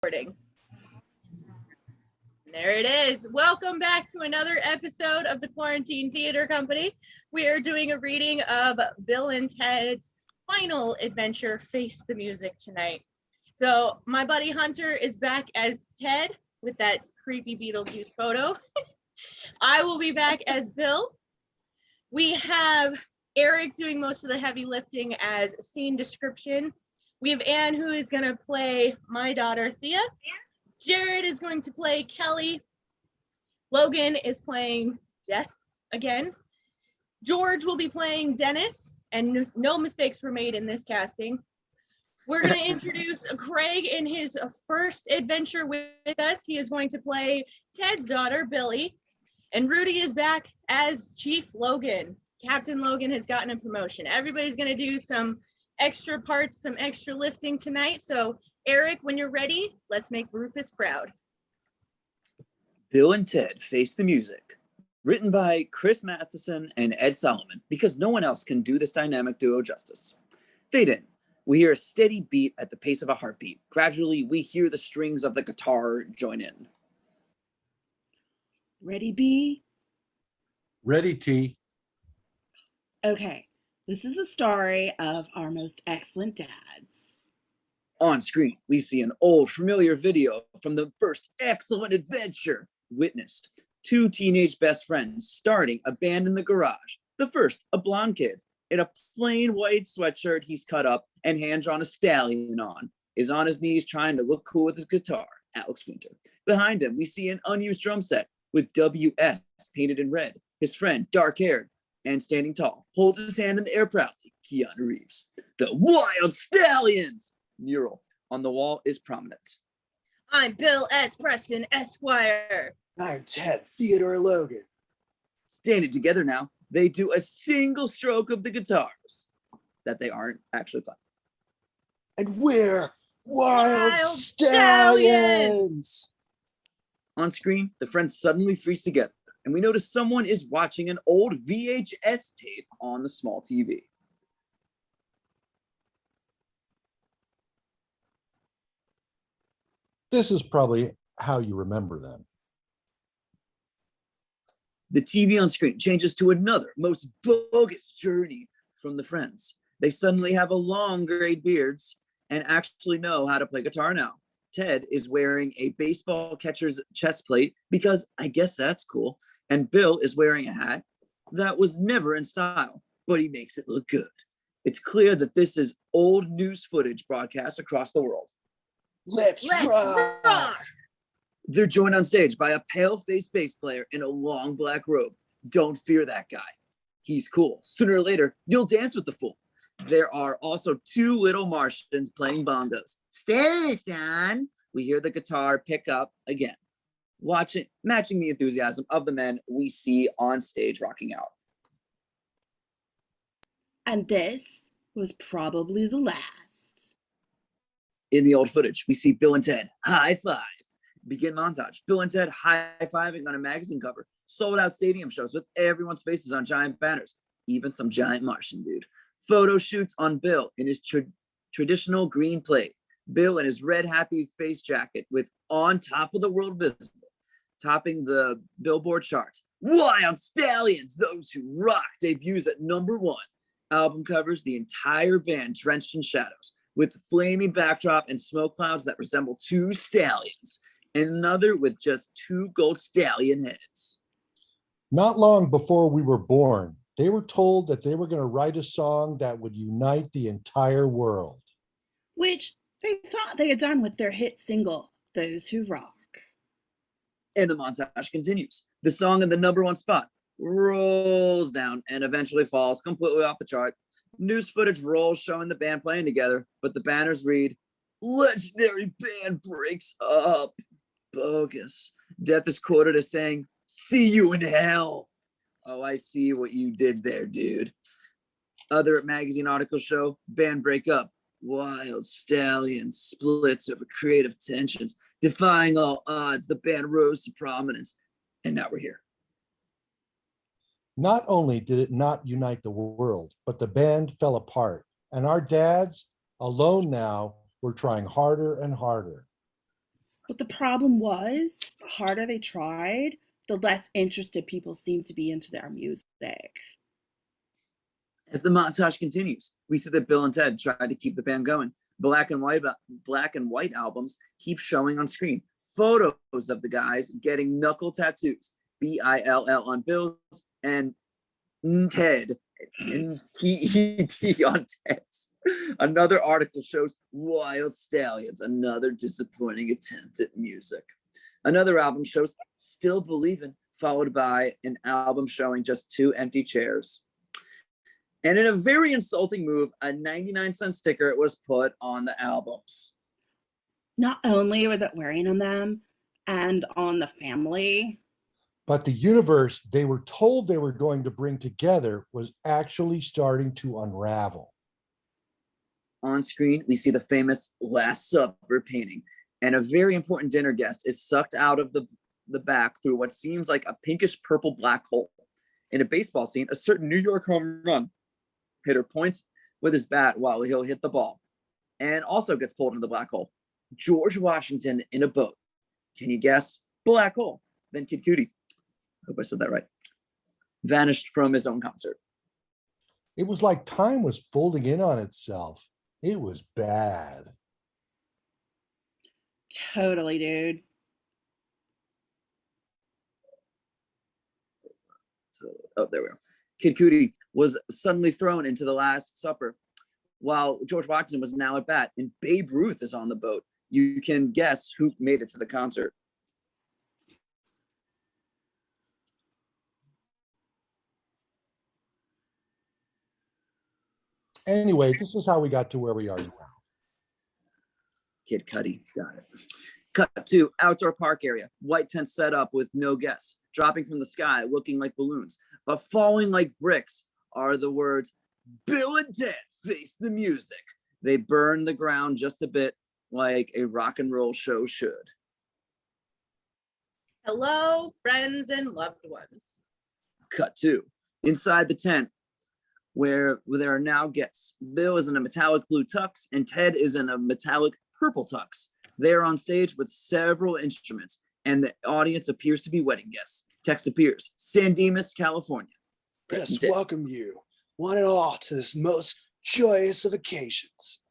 Recording. There it is. Welcome back to another episode of the Quarantine Theater Company. We are doing a reading of Bill and Ted's final adventure, Face the Music, tonight. So my buddy Hunter is back as Ted with that creepy Beetlejuice photo. I will be back as Bill. We have Erik doing most of the heavy lifting as scene description. We have Anne, who is going to play my daughter, Thea. Jarod is going to play Kelly. Logan is playing Death again. George will be playing Dennis, and no mistakes were made in this casting. We're going to introduce Craig in his first adventure with us. He is going to play Ted's daughter, Billie. And Rudy is back as Chief Logan. Captain Logan has gotten a promotion. Everybody's going to do some extra parts, some extra lifting tonight. So, Erik, when you're ready, let's make Rufus proud. Bill and Ted Face the Music. Written by Chris Matheson and Ed Solomon, because no one else can do this dynamic duo justice. Fade in. We hear a steady beat at the pace of a heartbeat. Gradually, we hear the strings of the guitar join in. Ready, B? Ready, T. Okay, this is a story of our most excellent dads. On screen, we see an old familiar video from the first excellent adventure witnessed. Two teenage best friends starting a band in the garage. The first, a blonde kid in a plain white sweatshirt he's cut up and hand-drawn a stallion on, is on his knees trying to look cool with his guitar, Alex Winter. Behind him, we see an unused drum set with WS painted in red. His friend, dark-haired and standing tall, holds his hand in the air proudly, Keanu Reeves. The Wild Stallions mural on the wall is prominent. I'm Bill S. Preston, Esquire. I'm Ted Theodore Logan. Standing together now, they do a single stroke of the guitars that they aren't actually playing. And we're Wild Stallions! On screen, the friends suddenly freeze together, and we notice someone is watching an old VHS tape on the small TV. This is probably how you remember them. The TV on screen changes to another most bogus journey from the friends. They suddenly have a long gray beards and actually know how to play guitar now. Ted is wearing a baseball catcher's chest plate because I guess that's cool. And Bill is wearing a hat that was never in style, but he makes it look good. It's clear that this is old news footage broadcast across the world. Let's rock! They're joined on stage by a pale-faced bass player in a long black robe. Don't fear that guy. He's cool. Sooner or later, you'll dance with the fool. There are also two little Martians playing bongos. Stay, son. We hear the guitar pick up again. Matching the enthusiasm of the men we see on stage rocking out. And this was probably the last. In the old footage, we see Bill and Ted high five. Begin montage. Bill and Ted high-fiving on a magazine cover. Sold out stadium shows with everyone's faces on giant banners. Even some giant Martian dude. Photo shoots on Bill in his traditional green plate. Bill in his red happy face jacket with On Top of the World visible. Topping the Billboard charts. Wild Stallions, Those Who Rock debuts at #1. Album covers the entire band drenched in shadows with flaming backdrop and smoke clouds that resemble two stallions. And another with just two gold stallion heads. Not long before we were born, they were told that they were going to write a song that would unite the entire world. Which they thought they had done with their hit single, Those Who Rock. And the montage continues. The song in the #1 spot rolls down and eventually falls completely off the chart. News footage rolls showing the band playing together, but the banners read, "Legendary band breaks up." Bogus. Death is quoted as saying, "See you in hell." Oh, I see what you did there, dude. Other magazine articles show band breakup. Wild Stallions splits over creative tensions. Defying all odds, the band rose to prominence. And now we're here. Not only did it not unite the world, but the band fell apart. And our dads, alone now, were trying harder and harder. But the problem was, the harder they tried, the less interested people seemed to be into their music. As the montage continues, we see that Bill and Ted tried to keep the band going. Black and white albums keep showing on screen. Photos of the guys getting knuckle tattoos, BILL on Bill's and Ted, NTED on Ted's. Another article shows Wild Stallions, another disappointing attempt at music. Another album shows Still Believin', followed by an album showing just 2 empty chairs. And in a very insulting move, a 99-cent sticker was put on the albums. Not only was it wearing on them and on the family, but the universe they were told they were going to bring together was actually starting to unravel. On screen, we see the famous Last Supper painting, and a very important dinner guest is sucked out of the back through what seems like a pinkish purple black hole. In a baseball scene, a certain New York home run hitter points with his bat while he'll hit the ball and also gets pulled into the black hole. George Washington in a boat. Can you guess? Black hole. Then Kid Cudi, hope I said that right, vanished from his own concert. It was like time was folding in on itself. It was bad. totally, dude. Oh, there we are. Kid Cudi was suddenly thrown into the Last Supper while George Washington was now at bat and Babe Ruth is on the boat. You can guess who made it to the concert. Anyway, this is how we got to where we are now. Kid Cudi, got it. Cut to outdoor park area. White tent set up with no guests, dropping from the sky, looking like balloons, but falling like bricks are the words, Bill and Ted face the music. They burn the ground just a bit like a rock and roll show should. Hello, friends and loved ones. Cut to inside the tent where there are now guests. Bill is in a metallic blue tux and Ted is in a metallic purple tux. They are on stage with several instruments and the audience appears to be wedding guests. Text appears, San Dimas, California. Let us welcome you, one and all, to this most joyous of occasions.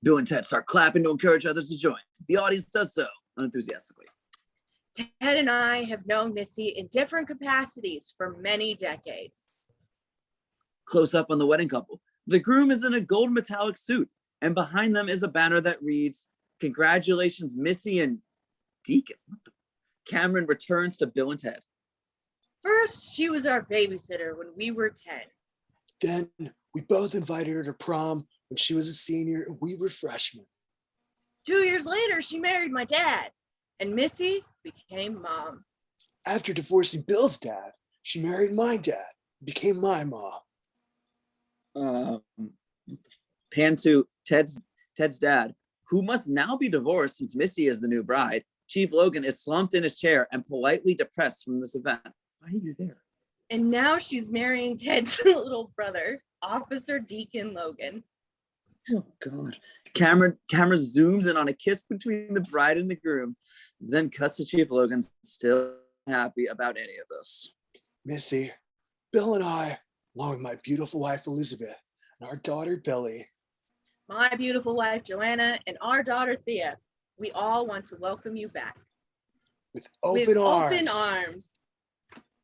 Bill and Ted start clapping to encourage others to join. The audience does so unenthusiastically. Ted and I have known Missy in different capacities for many decades. Close up on the wedding couple. The groom is in a gold metallic suit, and behind them is a banner that reads, Congratulations, Missy and Deacon. Cameron returns to Bill and Ted. First, she was our babysitter when we were 10. Then we both invited her to prom when she was a senior and we were freshmen. 2 years later, she married my dad, and Missy became mom. After divorcing Bill's dad, she married my dad and became my mom. Pan to Ted's dad, who must now be divorced since Missy is the new bride. Chief Logan is slumped in his chair and politely depressed from this event. Why are you there? And now she's marrying Ted's little brother, Officer Deacon Logan. Oh God. Camera zooms in on a kiss between the bride and the groom, then cuts to Chief Logan, still happy about any of this. Missy, Bill and I, along with my beautiful wife Elizabeth and our daughter Billie, My beautiful wife Joanna, and our daughter Thea, we all want to welcome you back. with open arms.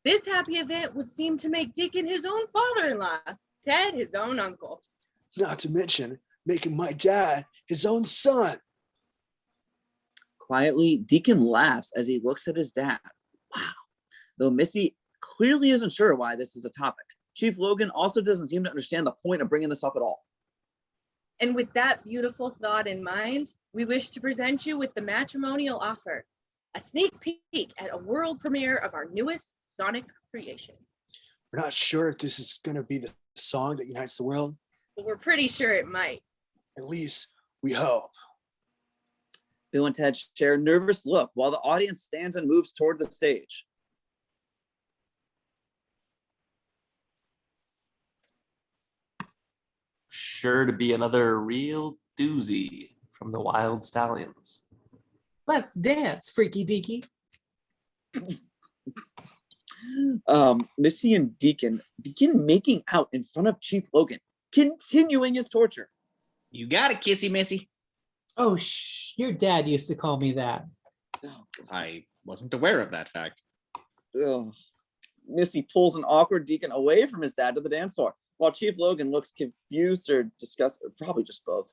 This happy event would seem to make Deacon his own father-in-law, Ted his own uncle. Not to mention making my dad his own son. Quietly, Deacon laughs as he looks at his dad. Wow. Though Missy clearly isn't sure why this is a topic. Chief Logan also doesn't seem to understand the point of bringing this up at all. And with that beautiful thought in mind, we wish to present you with the matrimonial offer, a sneak peek at a world premiere of our newest sonic creation. We're not sure if this is going to be the song that unites the world. But we're pretty sure it might. At least we hope. Bill and Ted share a nervous look while the audience stands and moves toward the stage. Sure to be another real doozy from the Wild Stallions. Let's dance, freaky deaky. Missy and Deacon begin making out in front of Chief Logan, continuing his torture. You got it, kissy missy. Oh, your dad used to call me that. Oh, I wasn't aware of that fact. ugh. Missy pulls an awkward Deacon away from his dad to the dance floor, while Chief Logan looks confused or disgusted, or probably just both.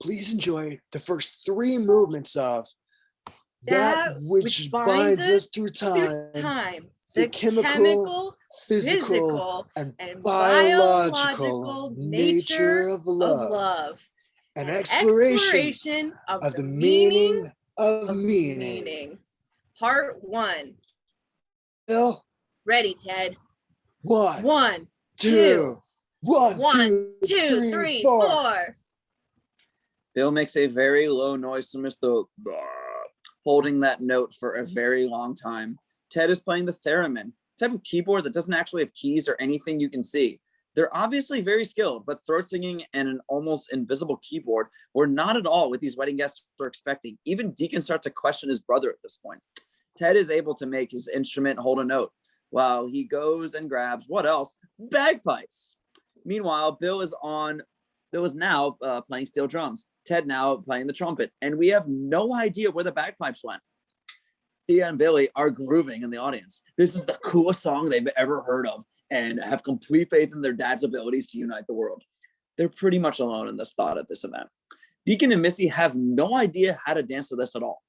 Please enjoy the first 3 movements of That which binds us through time. The chemical, physical, and biological nature of love. An exploration of the meaning of meaning. Part 1. Bill, Ready, Ted. 1, 1, 2, 1, 1, 2, 3, 4. Bill makes a very low noise from his throat, holding that note for a very long time. Ted is playing the theremin, type of keyboard that doesn't actually have keys or anything you can see. They're obviously very skilled, but throat singing and an almost invisible keyboard were not at all what these wedding guests were expecting. Even Deacon starts to question his brother at this point. Ted is able to make his instrument hold a note while he goes and grabs, what else? Bagpipes. Meanwhile, Bill is now playing steel drums. Ted now playing the trumpet, and we have no idea where the bagpipes went. Thea and Billie are grooving in the audience. This is the coolest song they've ever heard of and have complete faith in their dad's abilities to unite the world. They're pretty much alone in this thought at this event. Deacon and Missy have no idea how to dance to this at all.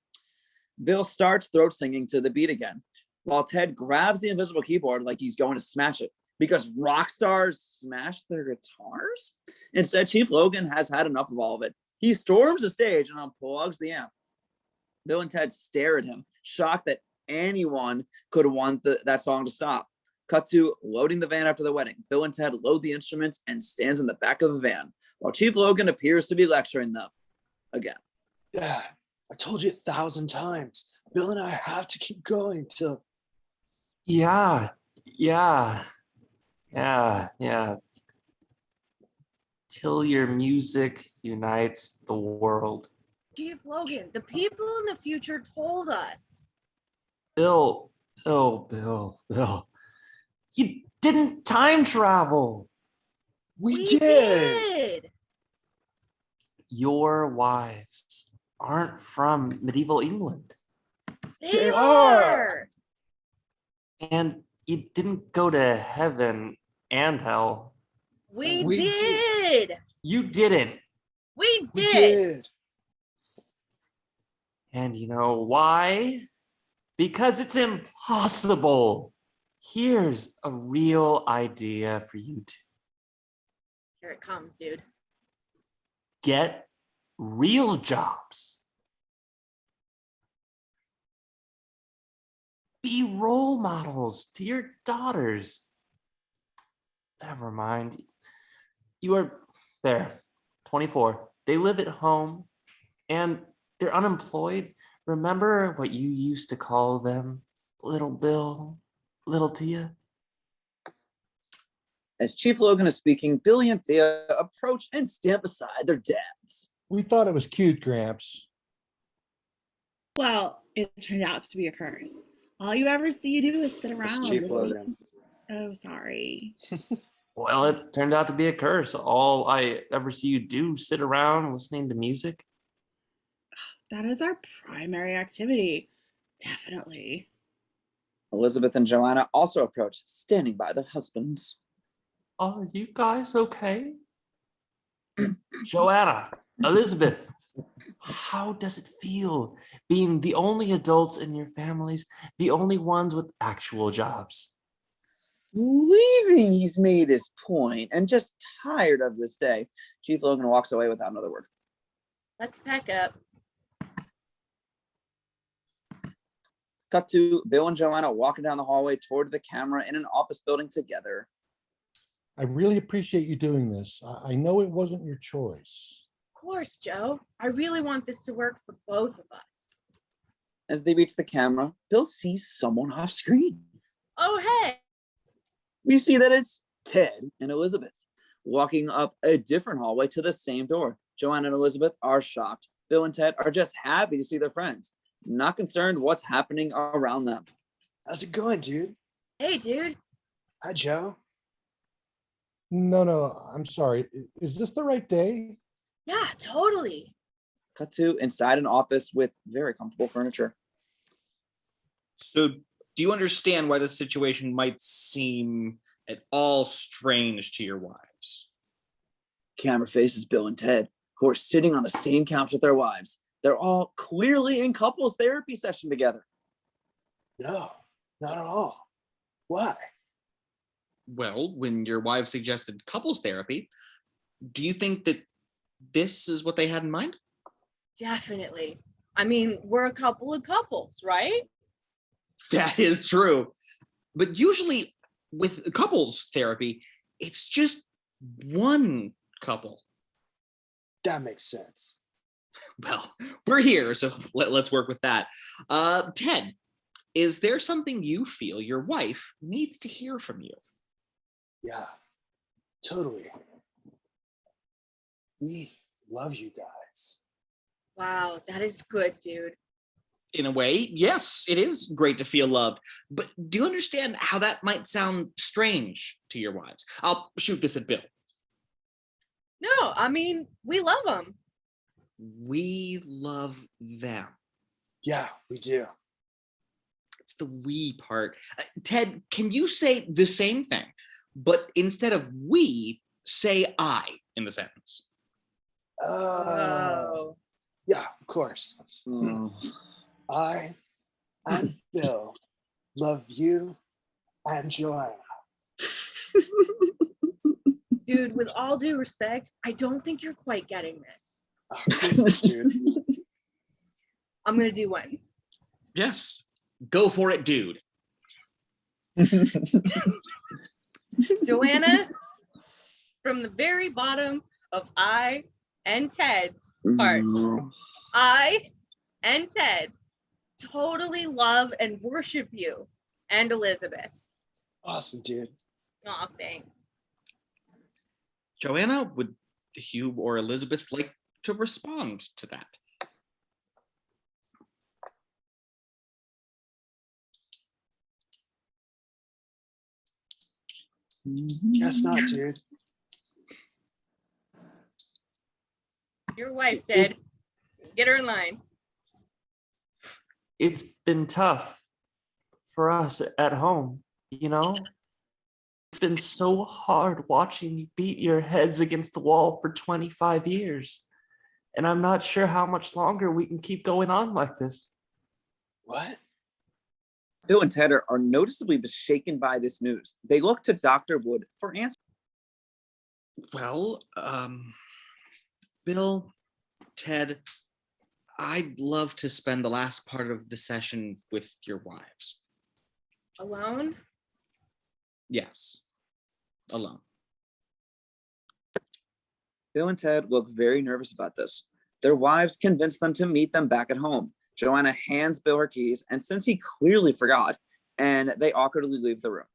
Bill starts throat singing to the beat again, while Ted grabs the invisible keyboard like he's going to smash it, because rock stars smash their guitars? Instead, Chief Logan has had enough of all of it. He storms the stage and unplugs the amp. Bill and Ted stare at him, shocked that anyone could want that song to stop. Cut to loading the van after the wedding. Bill and Ted load the instruments and stands in the back of the van, while Chief Logan appears to be lecturing them again. Dad, I told you 1,000 times. Bill and I have to keep going till... Yeah. Till your music unites the world. Chief Logan, the people in the future told us. Bill. You didn't time travel. We did. Your wives aren't from medieval England. They are. And you didn't go to heaven and hell. We did. You didn't. We did. We did. And you know why? Because it's impossible. Here's a real idea for you two. Here it comes, dude. Get real jobs. Be role models to your daughters. Never mind. You are there, 24. They live at home and they're unemployed. Remember what you used to call them? Little Bill, little Thea? As Chief Logan is speaking, Billie and Thea approach and stand beside their dads. We thought it was cute, Gramps. Well, it turned out to be a curse. All you ever see you do is sit around. Chief Logan. Oh, sorry. Well, it turned out to be a curse. All I ever see you do, sit around listening to music. That is our primary activity. Definitely. Elizabeth and Joanna also approach, standing by their husbands. Are you guys okay? Joanna, Elizabeth, how does it feel being the only adults in your families, the only ones with actual jobs? Believing he's made his point and just tired of this day, Chief Logan walks away without another word. Let's pack up. Cut to Bill and Joanna walking down the hallway toward the camera in an office building together. I really appreciate you doing this. I know it wasn't your choice. Of course, Joe. I really want this to work for both of us. As they reach the camera, Bill sees someone off screen. Oh, hey. We see that it's Ted and Elizabeth walking up a different hallway to the same door. Joanna and Elizabeth are shocked. Bill and Ted are just happy to see their friends, not concerned what's happening around them. How's it going, dude? Hey, dude. Hi, Joe. No, I'm sorry. Is this the right day? Yeah, totally. Cut to inside an office with very comfortable furniture. So, do you understand why this situation might seem at all strange to your wives? Camera faces Bill and Ted, who are sitting on the same couch with their wives. They're all clearly in couples therapy session together. No, not at all. Why? Well, when your wife suggested couples therapy, do you think that this is what they had in mind? Definitely. I mean, we're a couple of couples, right? That is true. But usually with couples therapy, it's just one couple. That makes sense. Well, we're here, so let's work with that. Ted, is there something you feel your wife needs to hear from you? Yeah, totally. We love you guys. Wow, that is good, dude. In a way, yes, it is great to feel loved. But do you understand how that might sound strange to your wives? I'll shoot this at Bill. No, I mean, we love them. We love them. Yeah, we do. It's the we part. Ted, can you say the same thing, but instead of we, say I in the sentence? Oh. Yeah, of course. Oh. I and Bill love you and Joanna. Dude, with all due respect, I don't think you're quite getting this. Oh, goodness, dude. I'm gonna do one. Yes, go for it, dude. Joanna, from the very bottom of I and Ted's heart, I and Ted totally love and worship you and Elizabeth. Awesome, dude. Aw, thanks. Joanna, would you or Elizabeth like to respond to that? Guess not, dude. Your wife, Ted. Get her in line. It's been tough for us at home, you know? It's been so hard watching you beat your heads against the wall for 25 years. And I'm not sure how much longer we can keep going on like this. What? Bill and Ted are noticeably shaken by this news. They look to Dr. Wood for answers. Well, Bill, Ted, I'd love to spend the last part of the session with your wives. Alone? Yes, alone. Bill and Ted look very nervous about this. Their wives convince them to meet them back at home. Joanna hands Bill her keys, and since he clearly forgot, and they awkwardly leave the room.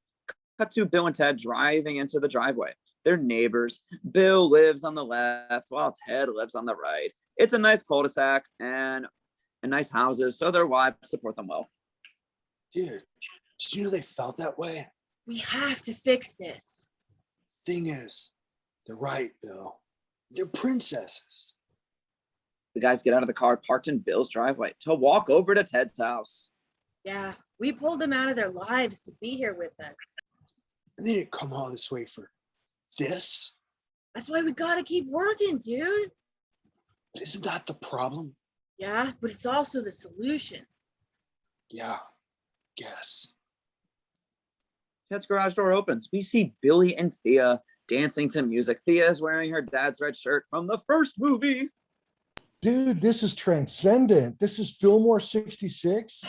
Cut to Bill and Ted driving into the driveway. They're neighbors. Bill lives on the left while Ted lives on the right. It's a nice cul-de-sac and nice houses, so their wives support them well. Dude, did you know they felt that way? We have to fix this. Thing is, they're right, Bill. They're princesses. The guys get out of the car parked in Bill's driveway to walk over to Ted's house. Yeah, we pulled them out of their lives to be here with us. And they didn't come all this way for this. That's why we gotta keep working, dude. But isn't that the problem? Yeah, but it's also the solution. Yeah, guess. Ted's garage door opens. We see Billie and Thea dancing to music. Thea is wearing her dad's red shirt from the first movie. Dude, this is transcendent. This is Fillmore 66.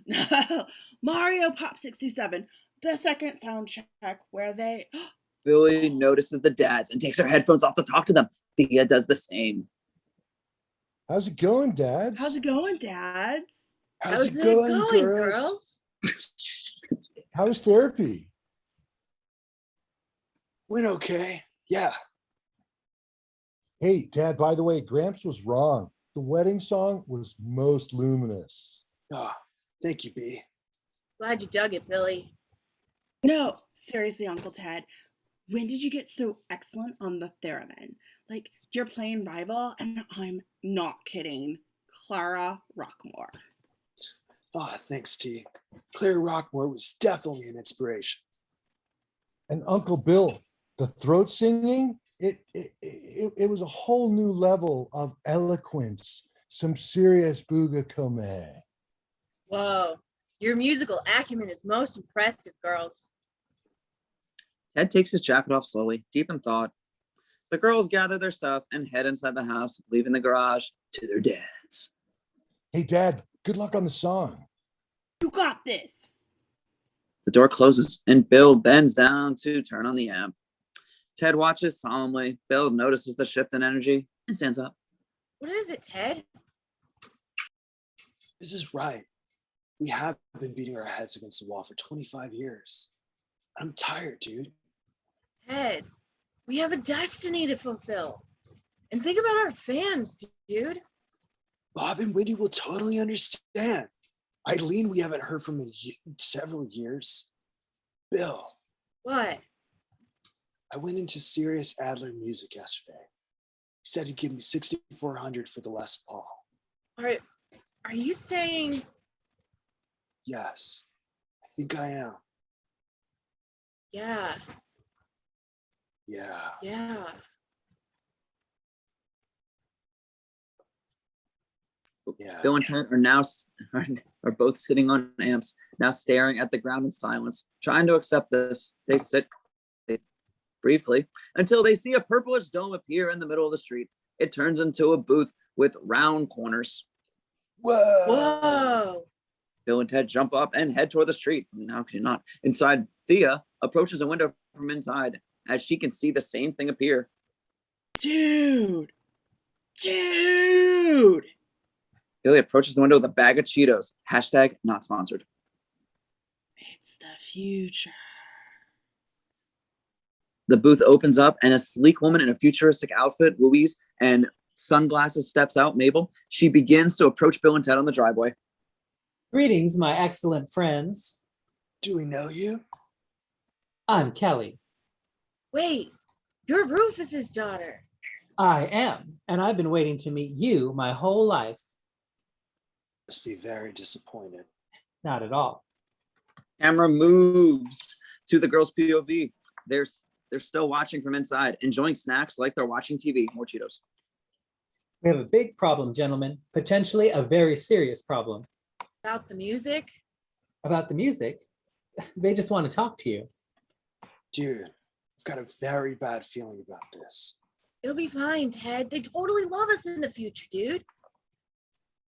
No, Mario Pop 67, the second sound check where they. Billie notices the dads and takes her headphones off to talk to them. Thea does the same. How's it going, Dad? How's it going, dads? How's it going, girls? How's therapy? Went okay. Yeah. Hey, Dad, by the way, Gramps was wrong. the wedding song was most luminous. Ah, thank you, B. Glad you dug it, Billie. No, seriously, Uncle Ted. When did you get so excellent on the theremin? Like, you're playing rival, and I'm not kidding. Clara Rockmore. Ah, thanks, T. Claire Rockmore was definitely an inspiration. And Uncle Bill, the throat singing, it was a whole new level of eloquence, some serious bouga-come. Whoa, your musical acumen is most impressive, girls. Ted takes his jacket off slowly, deep in thought. The girls gather their stuff and head inside the house, leaving the garage to their dads. Hey, Dad, good luck on the song. You got this. The door closes and Bill bends down to turn on the amp. Ted watches solemnly. Bill notices the shift in energy and stands up. What is it, Ted? This is right. We have been beating our heads against the wall for 25 years. I'm tired, dude. Ted, we have a destiny to fulfill. And think about our fans, dude. Bob and Wendy will totally understand. Eileen, we haven't heard from in several years. Bill. What? I went into Sirius Adler Music yesterday. He said he'd give me $6,400 for the Les Paul. Are you saying? Yes, I think I am. Yeah. Yeah. Yeah. Yeah. Bill and Ted are now are both sitting on amps, now staring at the ground in silence, trying to accept this. They sit briefly until they see a purplish dome appear in the middle of the street. It turns into a booth with round corners. Whoa. Whoa. Bill and Ted jump up and head toward the street. I mean, how can you not? Inside, Thea approaches a window from inside as she can see the same thing appear. Dude. Dude. Billie approaches the window with a bag of Cheetos. Hashtag not sponsored. It's the future. The booth opens up and a sleek woman in a futuristic outfit, Louise, and sunglasses steps out, Mabel. She begins to approach Bill and Ted on the driveway. Greetings, my excellent friends. Do we know you? I'm Kelly. Wait, you're Rufus's daughter. I am, and I've been waiting to meet you my whole life. Must be very disappointed. Not at all. Camera moves to the girls' POV. They're still watching from inside, enjoying snacks like they're watching TV. More Cheetos. We have a big problem, gentlemen. Potentially a very serious problem. About the music? About the music? They just want to talk to you. Dude, I've got a very bad feeling about this. It'll be fine, Ted. They totally love us in the future, dude.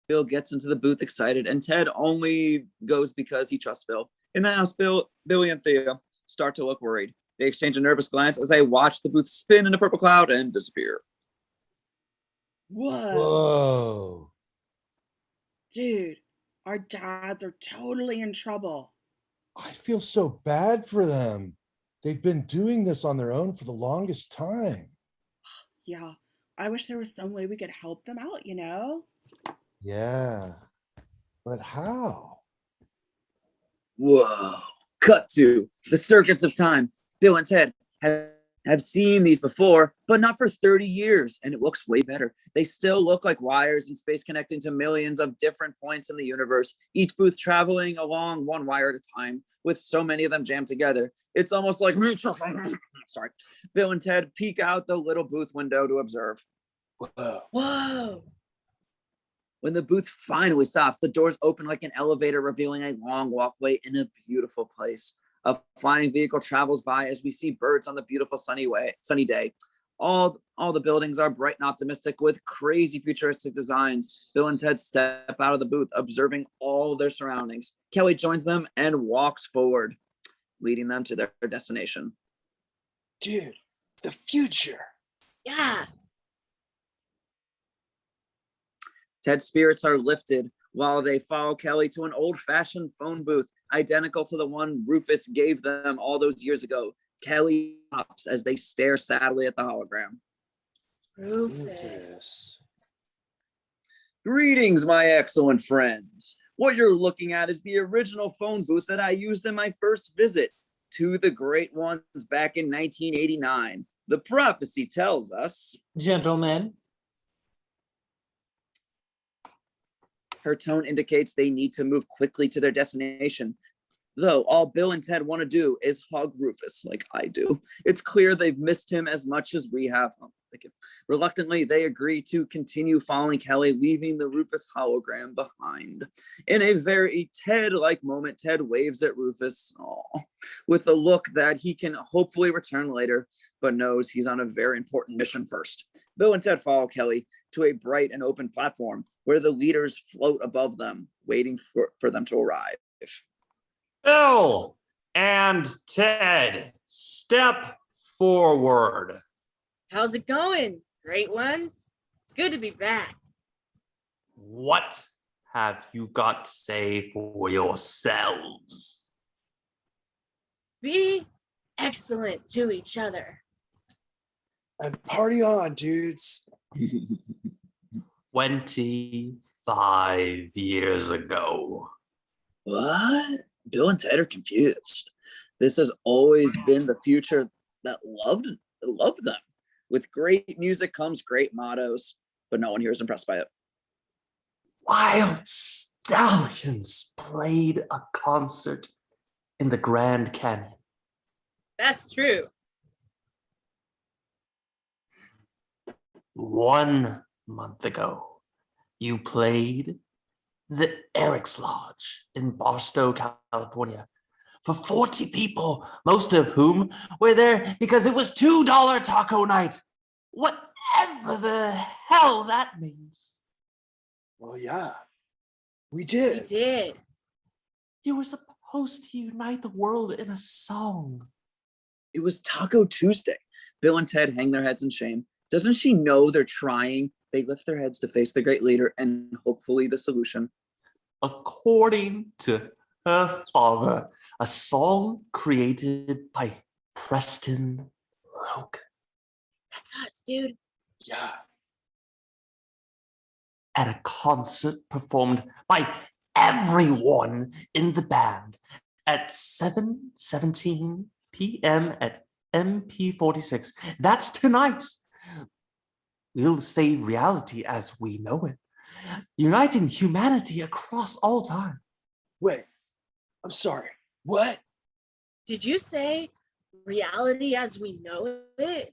Bill gets into the booth excited, and Ted only goes because he trusts Bill. In the house, Billie and Thea start to look worried. They exchange a nervous glance as they watch the booth spin in a purple cloud and disappear. Whoa. Whoa. Dude, our dads are totally in trouble. I feel so bad for them. They've been doing this on their own for the longest time. Yeah, I wish there was some way we could help them out, you know? Yeah. But how? Whoa. Cut to the circuits of time. Bill and Ted have seen these before, but not for 30 years, and it looks way better. They still look like wires in space connecting to millions of different points in the universe, each booth traveling along one wire at a time, with so many of them jammed together. It's almost like, sorry. Bill and Ted peek out the little booth window to observe. Whoa. Whoa. When the booth finally stops, the doors open like an elevator, revealing a long walkway in a beautiful place. A flying vehicle travels by as we see birds on the beautiful sunny day. All the buildings are bright and optimistic with crazy futuristic designs. Bill and Ted step out of the booth, observing all their surroundings. Kelly joins them and walks forward, leading them to their destination. Dude, the future. Yeah. Ted's spirits are lifted while they follow Kelly to an old-fashioned phone booth, identical to the one Rufus gave them all those years ago. Kelly stops as they stare sadly at the hologram. Rufus. Greetings, my excellent friends. What you're looking at is the original phone booth that I used in my first visit to the great ones back in 1989. The prophecy tells us. Gentlemen, Her tone indicates they need to move quickly to their destination. Though all Bill and Ted want to do is hug Rufus like I do. It's clear they've missed him as much as we have. Oh, thank you. Reluctantly, they agree to continue following Kelly, leaving the Rufus hologram behind. In a very Ted-like moment, Ted waves at Rufus with a look that he can hopefully return later, but knows he's on a very important mission first. Bill and Ted follow Kelly to a bright and open platform where the leaders float above them, waiting for them to arrive. Bill and Ted, step forward. How's it going, great ones? It's good to be back. What have you got to say for yourselves? Be excellent to each other. And party on, dudes. 25 years ago. What? Bill and Ted are confused. This has always been the future that loved them. With great music comes great mottos, but no one here is impressed by it. Wild Stallions played a concert in the Grand Canyon. That's true. 1 month ago, you played the Erik's Lodge in Barstow, California, for 40 people, most of whom were there because it was $2 taco night. Whatever the hell that means. Well, yeah, we We did. did. You were supposed to unite the world in a song. It was Taco Tuesday. Bill and Ted hang their heads in shame. Doesn't she know they're trying? They lift their heads to face the great leader and hopefully the solution. According to her father, a song created by Preston Logan That's us, dude. Yeah. at a concert performed by everyone in the band at 7:17 p.m. at MP46. That's tonight. We'll save reality as we know it, uniting humanity across all time. Wait, I'm sorry. What? Did you say reality as we know it?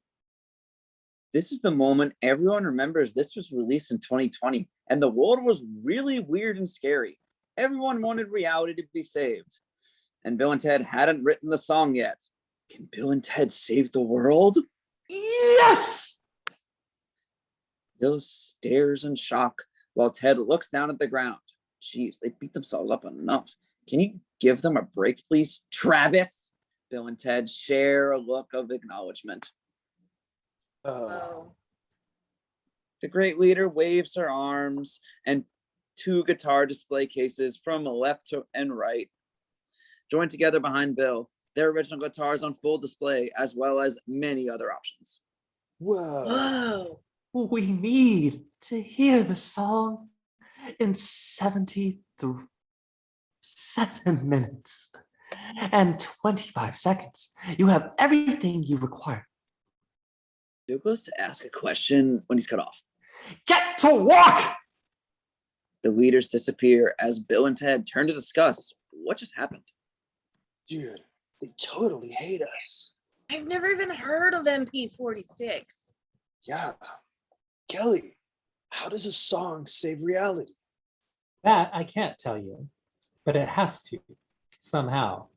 This is the moment everyone remembers. This was released in 2020, and the world was really weird and scary. Everyone wanted reality to be saved, and Bill and Ted hadn't written the song yet. Can Bill and Ted save the world? Yes! Bill stares in shock while Ted looks down at the ground. Jeez, they beat themselves up enough. Can you give them a break, please? Travis? Bill and Ted share a look of acknowledgement. Oh. The great leader waves her arms, and 2 guitar display cases from left to and right join together behind Bill. Their original guitars on full display, as well as many other options. Whoa. Whoa. We need to hear the song in 73 7 minutes and 25 seconds. You have everything you require. Bill goes to ask a question when he's cut off. Get to work! The leaders disappear as Bill and Ted turn to discuss what just happened. Dude, they totally hate us. I've never even heard of MP46. Yeah. Kelly, how does a song save reality? that I can't tell you, but it has to somehow.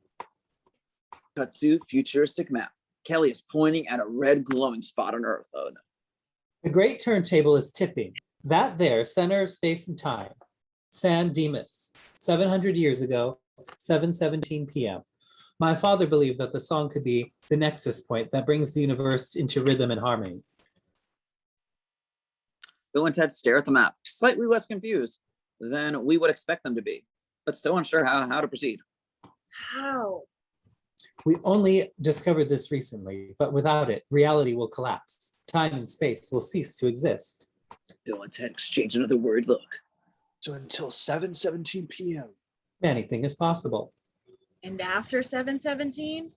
Cut to futuristic map. Kelly is pointing at a red glowing spot on Earth. Oh no. The great turntable is tipping. That there, center of space and time. San Dimas, 700 years ago, 7:17 p.m. My father believed that the song could be the nexus point that brings the universe into rhythm and harmony. Bill and Ted stare at the map, slightly less confused than we would expect them to be, but still unsure how to proceed. How? We only discovered this recently, but without it, reality will collapse. Time and space will cease to exist. Bill and Ted exchange another worried look. So until 7:17 p.m. Anything is possible. And after 7:17?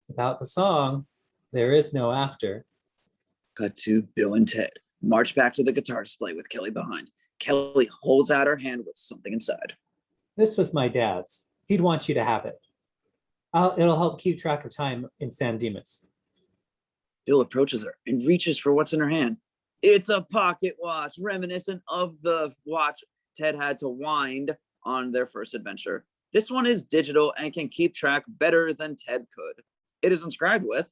Without the song, there is no after. Cut to Bill and Ted march back to the guitar display with Kelly behind. Kelly holds out her hand with something inside. This was my dad's. He'd want you to have it. It'll help keep track of time in San Dimas. Bill approaches her and reaches for what's in her hand. It's a pocket watch, reminiscent of the watch Ted had to wind on their first adventure. This one is digital and can keep track better than Ted could. It is inscribed with,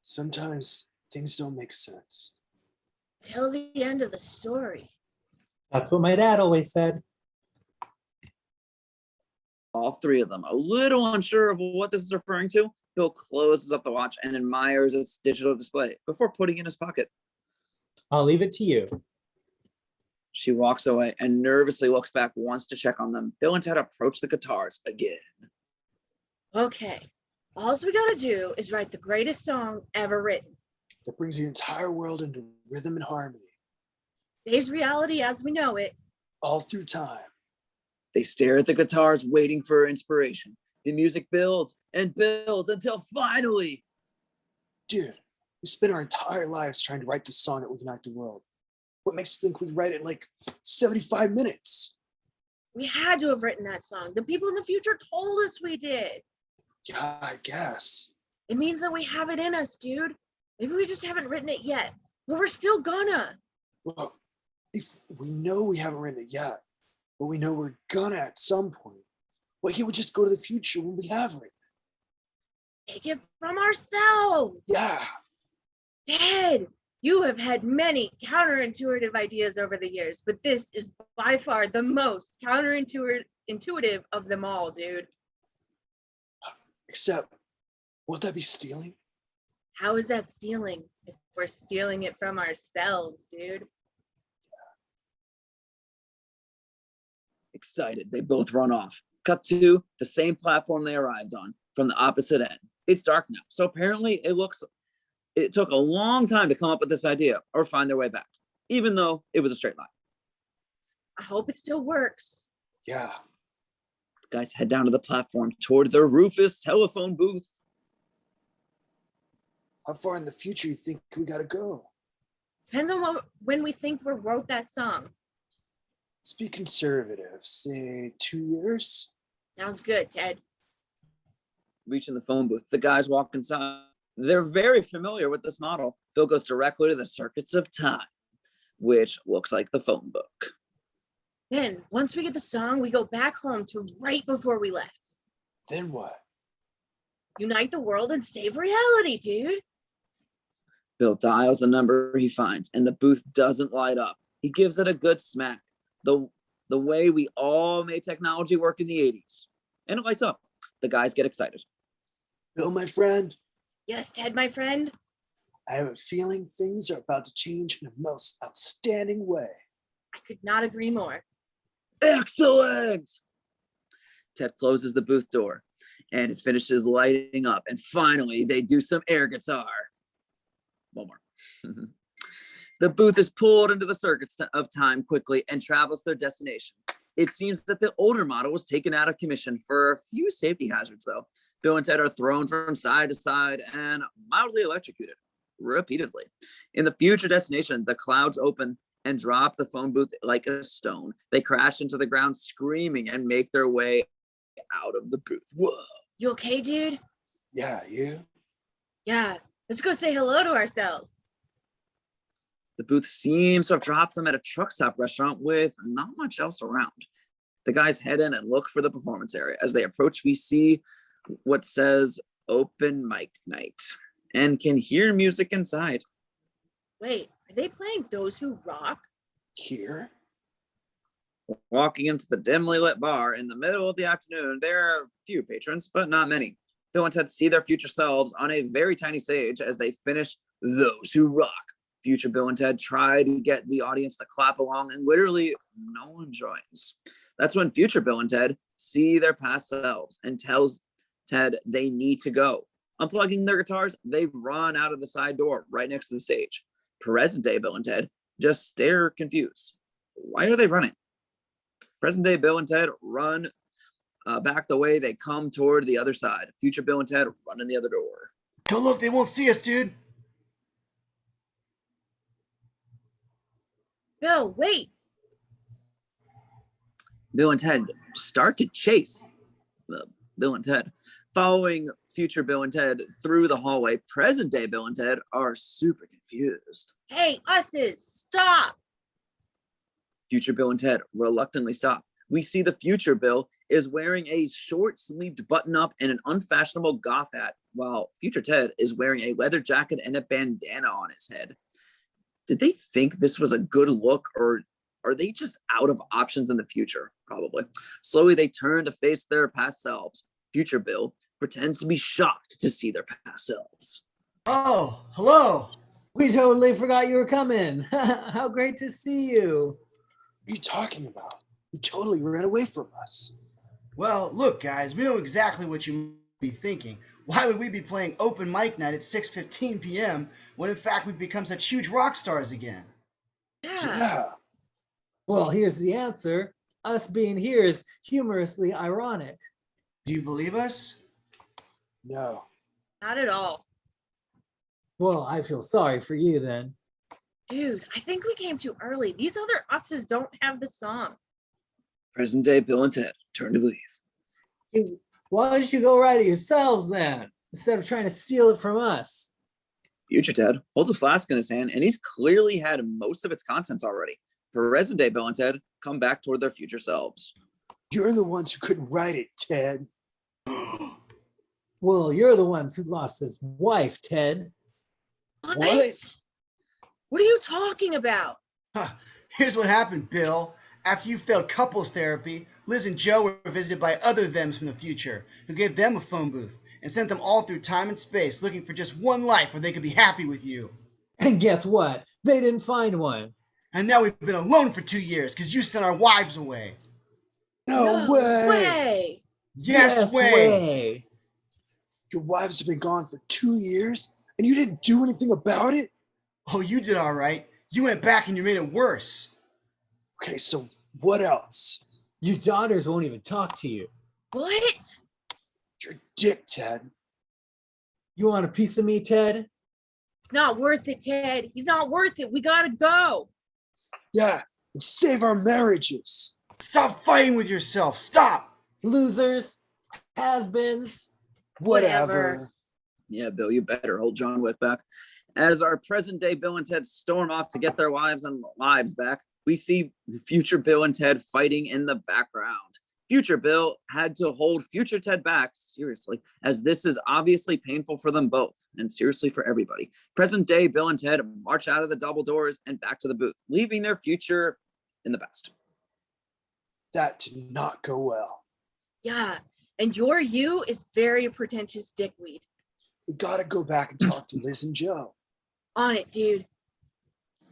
Sometimes things don't make sense. Till the end of the story. That's what my dad always said. all three of them. A little unsure of what this is referring to, Bill closes up the watch and admires its digital display before putting it in his pocket. I'll leave it to you. She walks away and nervously looks back once to check on them. Bill and Ted approach the guitars again. Okay, all we gotta do is write the greatest song ever written. That brings the entire world into rhythm and harmony. Saves reality as we know it. All through time. They stare at the guitars, waiting for inspiration. The music builds and builds until finally. Dude, we spent our entire lives trying to write the song that would unite the world. What makes you think we'd write it in like 75 minutes? We had to have written that song. The people in the future told us we did. Yeah, I guess. It means that we have it in us, dude. Maybe we just haven't written it yet, but we're still gonna. Well, if we know we haven't written it yet, but we know we're gonna at some point, why can't we just go to the future when we have written it? Take it from ourselves. Yeah. Ted, you have had many counterintuitive ideas over the years, but this is by far the most counterintuitive of them all, dude. Except, won't that be stealing? How is that stealing if we're stealing it from ourselves, dude? Excited, they both run off. Cut to the same platform they arrived on from the opposite end. It's dark now, so apparently it took a long time to come up with this idea or find their way back, even though it was a straight line. I hope it still works. Yeah. The guys head down to the platform toward the Rufus telephone booth. How far in the future you think we gotta go? Depends on when we think we wrote that song. Let's be conservative. Say 2 years? Sounds good, Ted. Reaching the phone booth, the guys walk inside. They're very familiar with this model. Bill goes directly to the circuits of time, which looks like the phone book. Then, once we get the song, we go back home to right before we left. Then what? Unite the world and save reality, dude. Bill dials the number he finds, and the booth doesn't light up. He gives it a good smack, the way we all made technology work in the 80s. And it lights up. The guys get excited. Bill, my friend, Yes, Ted, my friend. I have a feeling things are about to change in a most outstanding way. I could not agree more. Excellent! Ted closes the booth door, and it finishes lighting up. And finally, they do some air guitar. One more. The booth is pulled into the circuits of time quickly and travels to their destination. It seems that the older model was taken out of commission for a few safety hazards, though. Bill and Ted are thrown from side to side and mildly electrocuted repeatedly. In the future destination, the clouds open and drop the phone booth like a stone. They crash into the ground screaming and make their way out of the booth. Whoa. You okay, dude? Yeah, you? Yeah, let's go say hello to ourselves. The booth seems to have dropped them at a truck stop restaurant with not much else around. The guys head in and look for the performance area. As they approach, we see what says open mic night and can hear music inside. Wait, are they playing Those Who Rock? Here? Walking into the dimly lit bar in the middle of the afternoon, there are a few patrons, but not many. Bill and Ted see their future selves on a very tiny stage as they finish Those Who Rock. Future Bill and Ted try to get the audience to clap along, and literally no one joins. That's when future Bill and Ted see their past selves and tells Ted they need to go. Unplugging their guitars, they run out of the side door right next to the stage. Present day Bill and Ted just stare confused. Why are they running? Present day Bill and Ted run back the way they come toward the other side. Future Bill and Ted run in the other door. Don't look, they won't see us, dude. Bill, wait. Bill and Ted start to chase Bill and Ted. Following future Bill and Ted through the hallway, present day Bill and Ted are super confused. Hey, Usses, stop. Future Bill and Ted reluctantly stop. We see the future Bill is wearing a short-sleeved button-up and an unfashionable goth hat, while future Ted is wearing a leather jacket and a bandana on his head. Did they think this was a good look, or are they just out of options in the future? Probably. Slowly, they turn to face their past selves. Future Bill pretends to be shocked to see their past selves. Oh, hello. We totally forgot you were coming. How great to see you. What are you talking about? You totally ran away from us. Well, look, guys, we know exactly what you may be thinking. Why would we be playing open mic night at 6:15 p.m. when in fact we've become such huge rock stars again? Yeah. Well, here's the answer. Us being here is humorously ironic. Do you believe us? No. Not at all. Well, I feel sorry for you then. Dude, I think we came too early. These other Usses don't have the song. Present day Bill and Ted turn to leave. Why don't you go write it yourselves then, instead of trying to steal it from us? Future Ted holds a flask in his hand, and he's clearly had most of its contents already. Present day Bill and Ted come back toward their future selves. You're the ones who couldn't write it, Ted. Well, you're the ones who lost his wife, Ted. What? What are you talking about? Here's what happened, Bill. After you failed couples therapy, Liz and Joe were visited by other thems from the future, who gave them a phone booth and sent them all through time and space looking for just one life where they could be happy with you. And guess what? They didn't find one. And now we've been alone for 2 years because you sent our wives away. No way. Yes way. Your wives have been gone for 2 years and you didn't do anything about it? Oh, you did all right. You went back and you made it worse. Okay, so what else? Your daughters won't even talk to you. What? You're a dick, Ted. You want a piece of me, Ted? It's not worth it, Ted. He's not worth it. We gotta go. Yeah, and save our marriages. Stop fighting with yourself. Stop. Losers, has-beens. Whatever. Yeah, Bill, you better hold John Wick back. As our present day Bill and Ted storm off to get their wives and lives back, we see future Bill and Ted fighting in the background. Future Bill had to hold future Ted back, seriously, as this is obviously painful for them both, and seriously for everybody. Present day Bill and Ted march out of the double doors and back to the booth, leaving their future in the past. That did not go well. Yeah, and your you is very pretentious dickweed. We gotta go back and talk to Liz and Joe. On it, dude.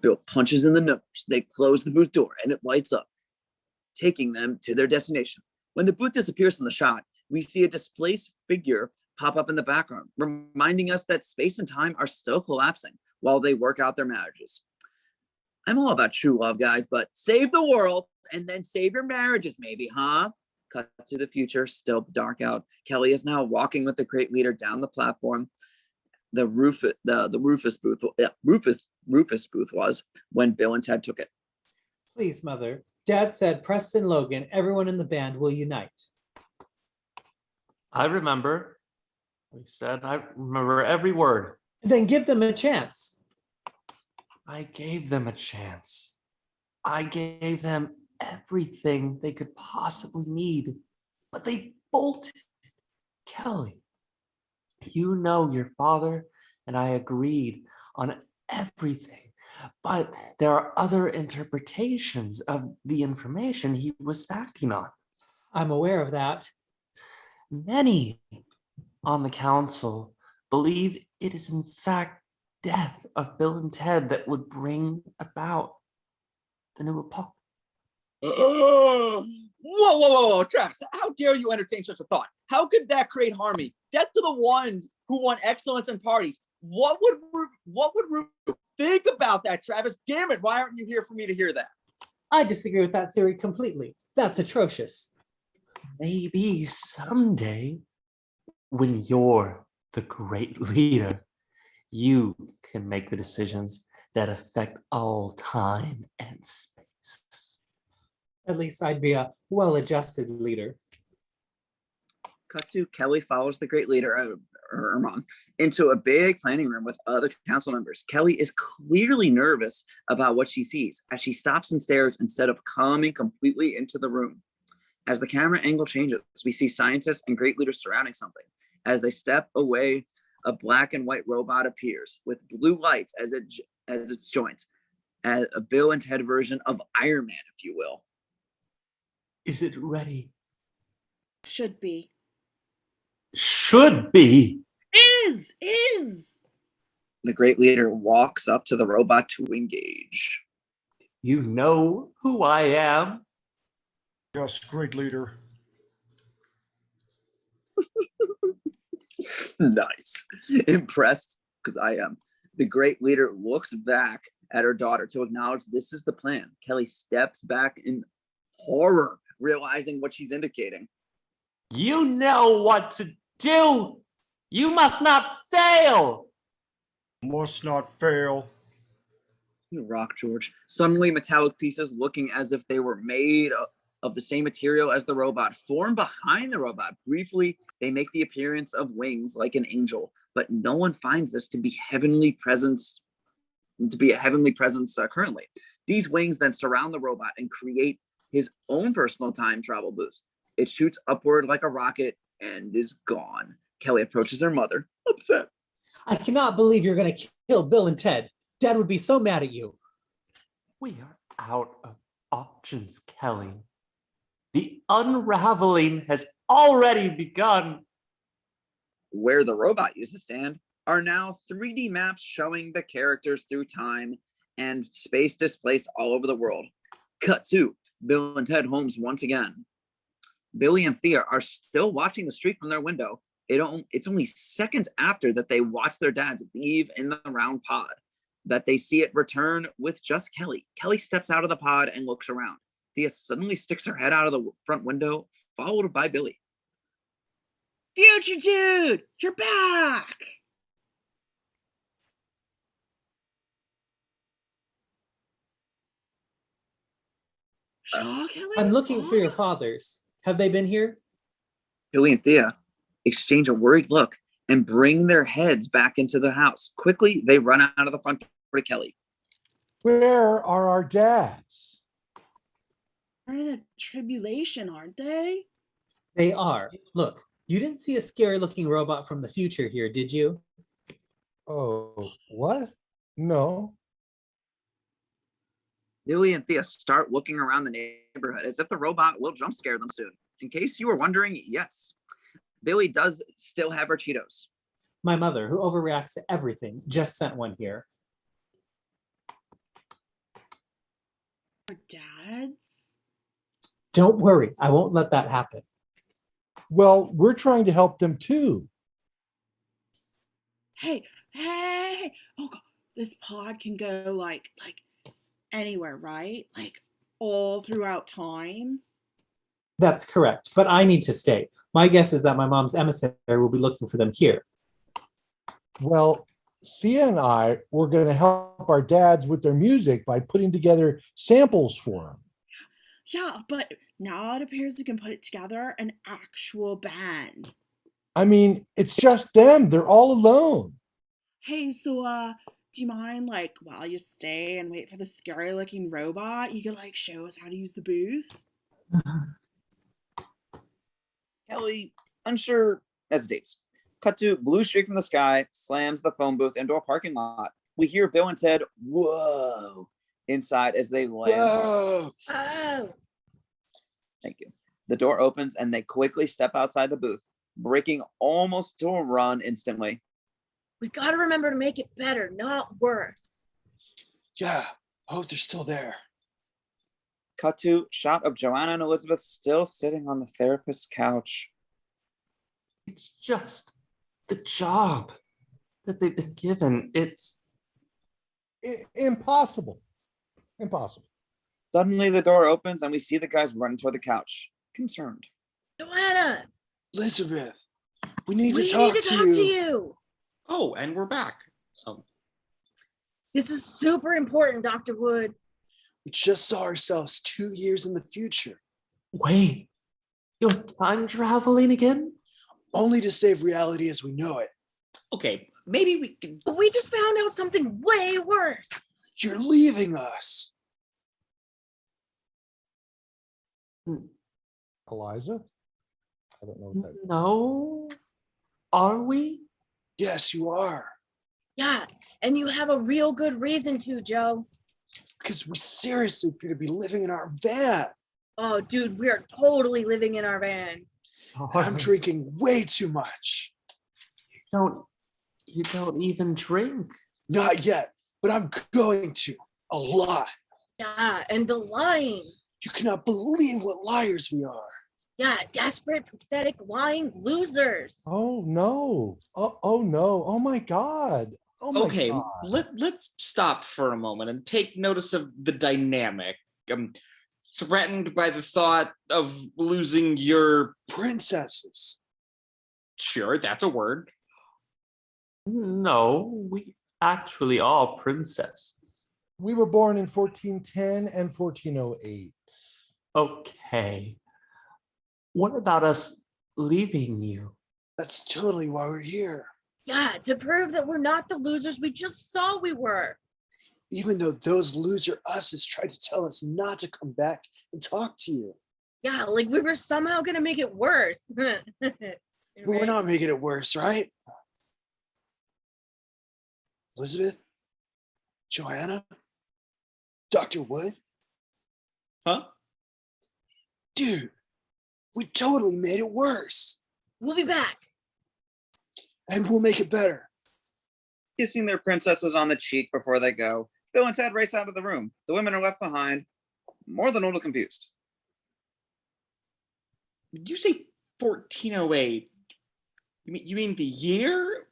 Bill punches in the numbers. They close the booth door and it lights up, taking them to their destination. When the booth disappears from the shot, we see a displaced figure pop up in the background, reminding us that space and time are still collapsing while they work out their marriages. I'm all about true love, guys, but save the world and then save your marriages, maybe, huh? Cut to the future, still dark out. Kelly is now walking with the great leader down the platform. The Rufus booth was when Bill and Ted took it. Please, Mother. Dad said Preston, Logan, everyone in the band will unite. I remember. He said, I remember every word. Then give them a chance. I gave them a chance. I gave them everything they could possibly need, but they bolted. Kelly, you know your father and I agreed on everything, but there are other interpretations of the information he was acting on. I'm aware of that. Many on the council believe it is in fact death of Bill and Ted that would bring about the new epoch. Whoa, Travis, how dare you entertain such a thought? How could that create harmony? Death to the ones who want excellence in parties. What would Think about that, Travis. Damn it, why aren't you here for me to hear that? I disagree with that theory completely. That's atrocious. Maybe someday, when you're the great leader, you can make the decisions that affect all time and space. At least I'd be a well-adjusted leader. Cut to Kelly follows the great leader, her mom, into a big planning room with other council members. Kelly is clearly nervous about what she sees as she stops and stares instead of coming completely into the room. As the camera angle changes, we see scientists and great leaders surrounding something. As they step away, a black and white robot appears with blue lights as its joints, as a Bill and Ted version of Iron Man, if you will. Is it ready? Should be. Should be. Is! The great leader walks up to the robot to engage. You know who I am? Yes, great leader. Nice. Impressed? Because I am. The great leader looks back at her daughter to acknowledge this is the plan. Kelly steps back in horror, realizing what she's indicating. You know what to do. You must not fail. Must not fail. You rock, George. Suddenly, metallic pieces looking as if they were made of the same material as the robot form behind the robot. Briefly, they make the appearance of wings like an angel, but no one finds this to be a heavenly presence currently. These wings then surround the robot and create his own personal time travel booth. It shoots upward like a rocket and is gone. Kelly approaches her mother, upset. I cannot believe you're going to kill Bill and Ted. Dad would be so mad at you. We are out of options, Kelly. The unraveling has already begun. Where the robot used to stand are now 3D maps showing the characters through time and space displaced all over the world. Cut to Bill and Ted homes once again. Billie and Thea are still watching the street from their window. It's only seconds after that they watch their dads leave in the round pod that they see it return with just Kelly. Kelly steps out of the pod and looks around. Thea suddenly sticks her head out of the front window, followed by Billie. Future dude, you're back! Shaw, Kelly? I'm looking for your fathers. Have they been here? Billie and Thea exchange a worried look and bring their heads back into the house. Quickly, they run out of the front door to Kelly. Where are our dads? They're in a tribulation, aren't they? They are. Look, you didn't see a scary-looking robot from the future here, did you? Oh, what? No. Billie and Thea start looking around the neighborhood as if the robot will jump scare them soon. In case you were wondering, yes, Billie does still have her Cheetos. My mother, who overreacts to everything, just sent one here. Our dads? Don't worry, I won't let that happen. Well, we're trying to help them too. Hey. Oh God, this pod can go like anywhere, right? Like all throughout time. That's correct, but I need to stay. My guess is that my mom's emissary will be looking for them here. Well, Thea and I were going to help our dads with their music by putting together samples for them. Yeah, but now it appears we can put it together an actual band. I mean, it's just them. They're all alone. Hey, so do you mind, like, while you stay and wait for the scary looking robot, you could like show us how to use the booth? Kelly, unsure, hesitates. Cut to blue streak from the sky, slams the phone booth into a parking lot. We hear Bill and Ted, whoa, inside as they land. Whoa. Oh. Thank you. The door opens and they quickly step outside the booth, breaking almost to a run instantly. We got to remember to make it better, not worse. Yeah, I hope they're still there. Cut to shot of Joanna and Elizabeth still sitting on the therapist's couch. It's just the job that they've been given. It's Impossible. Impossible. Suddenly the door opens and we see the guys running toward the couch, concerned. Joanna, Elizabeth, we need we to talk need to to talk you. to you. Oh, and we're back. This is super important, Dr. Wood. We just saw ourselves 2 years in the future, Wait, you're time traveling again? only to save reality as we know it. Okay, maybe we can. But we just found out something way worse. You're leaving us. Eliza? I don't know what that No. Are we? Yes, you are. Yeah, and you have a real good reason to, Joe. Because we seriously appear to be living in our van. Oh, dude, we are totally living in our van. I'm drinking way too much. You don't even drink. Not yet, but I'm going to. A lot. Yeah, and the lying. You cannot believe what liars we are. Yeah, desperate, pathetic, lying losers. Oh no. Oh no. Oh my God. Oh my Okay, God. let's stop for a moment and take notice of the dynamic. I'm threatened by the thought of losing your. Princesses. Sure, that's a word. No, we actually are princesses. We were born in 1410 and 1408. Okay. What about us leaving you? That's totally why we're here. Yeah, to prove that we're not the losers we just saw we were. Even though those loser usses tried to tell us not to come back and talk to you. Yeah, like we were somehow gonna make it worse. We're not making it worse, right? Elizabeth? Joanna? Dr. Wood? Huh? Dude, we totally made it worse. We'll be back. And we'll make it better. Kissing their princesses on the cheek before they go, Bill and Ted race out of the room. The women are left behind, more than a little confused. Did you say 1408? You mean the year?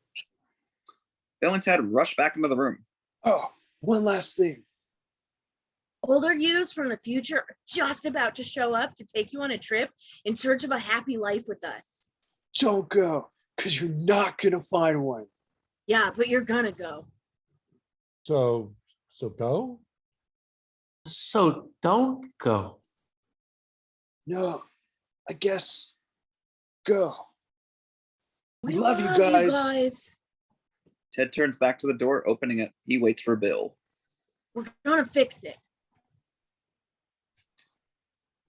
Bill and Ted rush back into the room. Oh, one last thing. Older yous from the future are just about to show up to take you on a trip in search of a happy life with us. Don't go, because you're not going to find one. Yeah, but you're gonna go. So go? So don't go. No, I guess go. We love you guys. Ted turns back to the door, opening it. He waits for Bill. We're gonna fix it.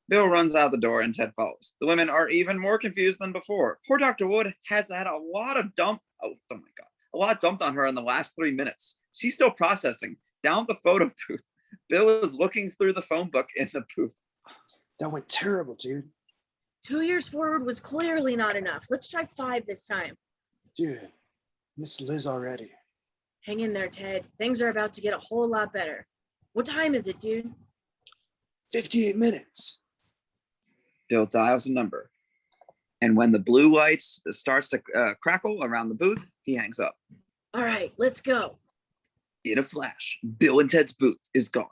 Bill runs out the door and Ted follows. The women are even more confused than before. Poor Dr. Wood has had a lot dumped on her in the last 3 minutes. She's still processing. Down at the photo booth, Bill is looking through the phone book in the booth. That went terrible, dude. 2 years forward was clearly not enough. Let's try 5 this time. Dude, Miss Liz already. Hang in there, Ted. Things are about to get a whole lot better. What time is it, dude? 58 minutes. Bill dials a number. And when the blue light starts to crackle around the booth, he hangs up. All right, let's go. In a flash, Bill and Ted's booth is gone.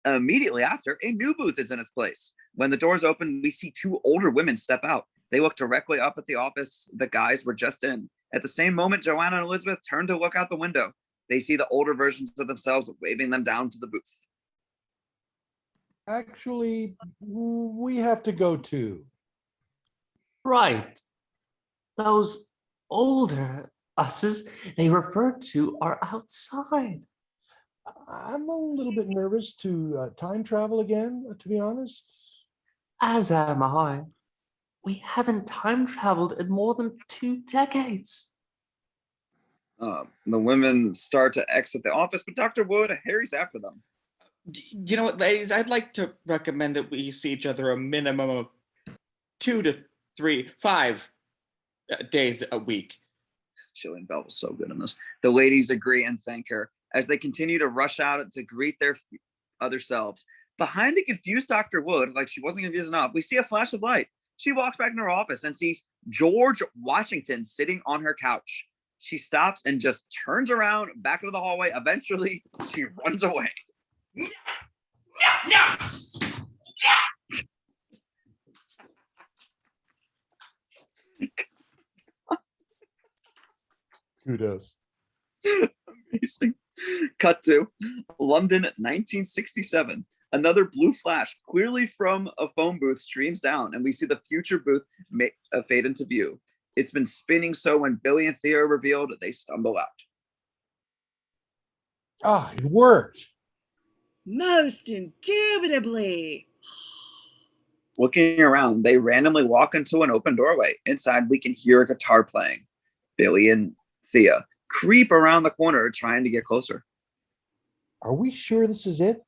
Immediately after, a new booth is in its place. When the doors open, we see 2 older women step out. They look directly up at the office the guys were just in. At the same moment, Joanna and Elizabeth turn to look out the window. They see the older versions of themselves waving them down to the booth. Actually, we have to go too. Right. Those older us's they refer to are outside. I'm a little bit nervous to time travel again, to be honest. As am I. We haven't time traveled in more than 2 decades. The women start to exit the office, but Dr. Wood hurries after them. You know what, ladies? I'd like to recommend that we see each other a minimum of 2 to 3, 5 days a week. Jillian Bell was so good in this. The ladies agree and thank her as they continue to rush out to greet their other selves. Behind the confused Dr. Wood, like she wasn't confused enough, we see a flash of light. She walks back in her office and sees George Washington sitting on her couch. She stops and just turns around back into the hallway. Eventually, she runs away. Kudos. Amazing. Cut to London, 1967. Another blue flash, clearly from a phone booth, streams down, and we see the future booth fade into view. It's been spinning, so when Billie and Thea are revealed, they stumble out. Ah, it worked. Most indubitably. Looking around, they randomly walk into an open doorway. Inside, we can hear a guitar playing. Billie and Thea creep around the corner, trying to get closer. Are we sure this is it?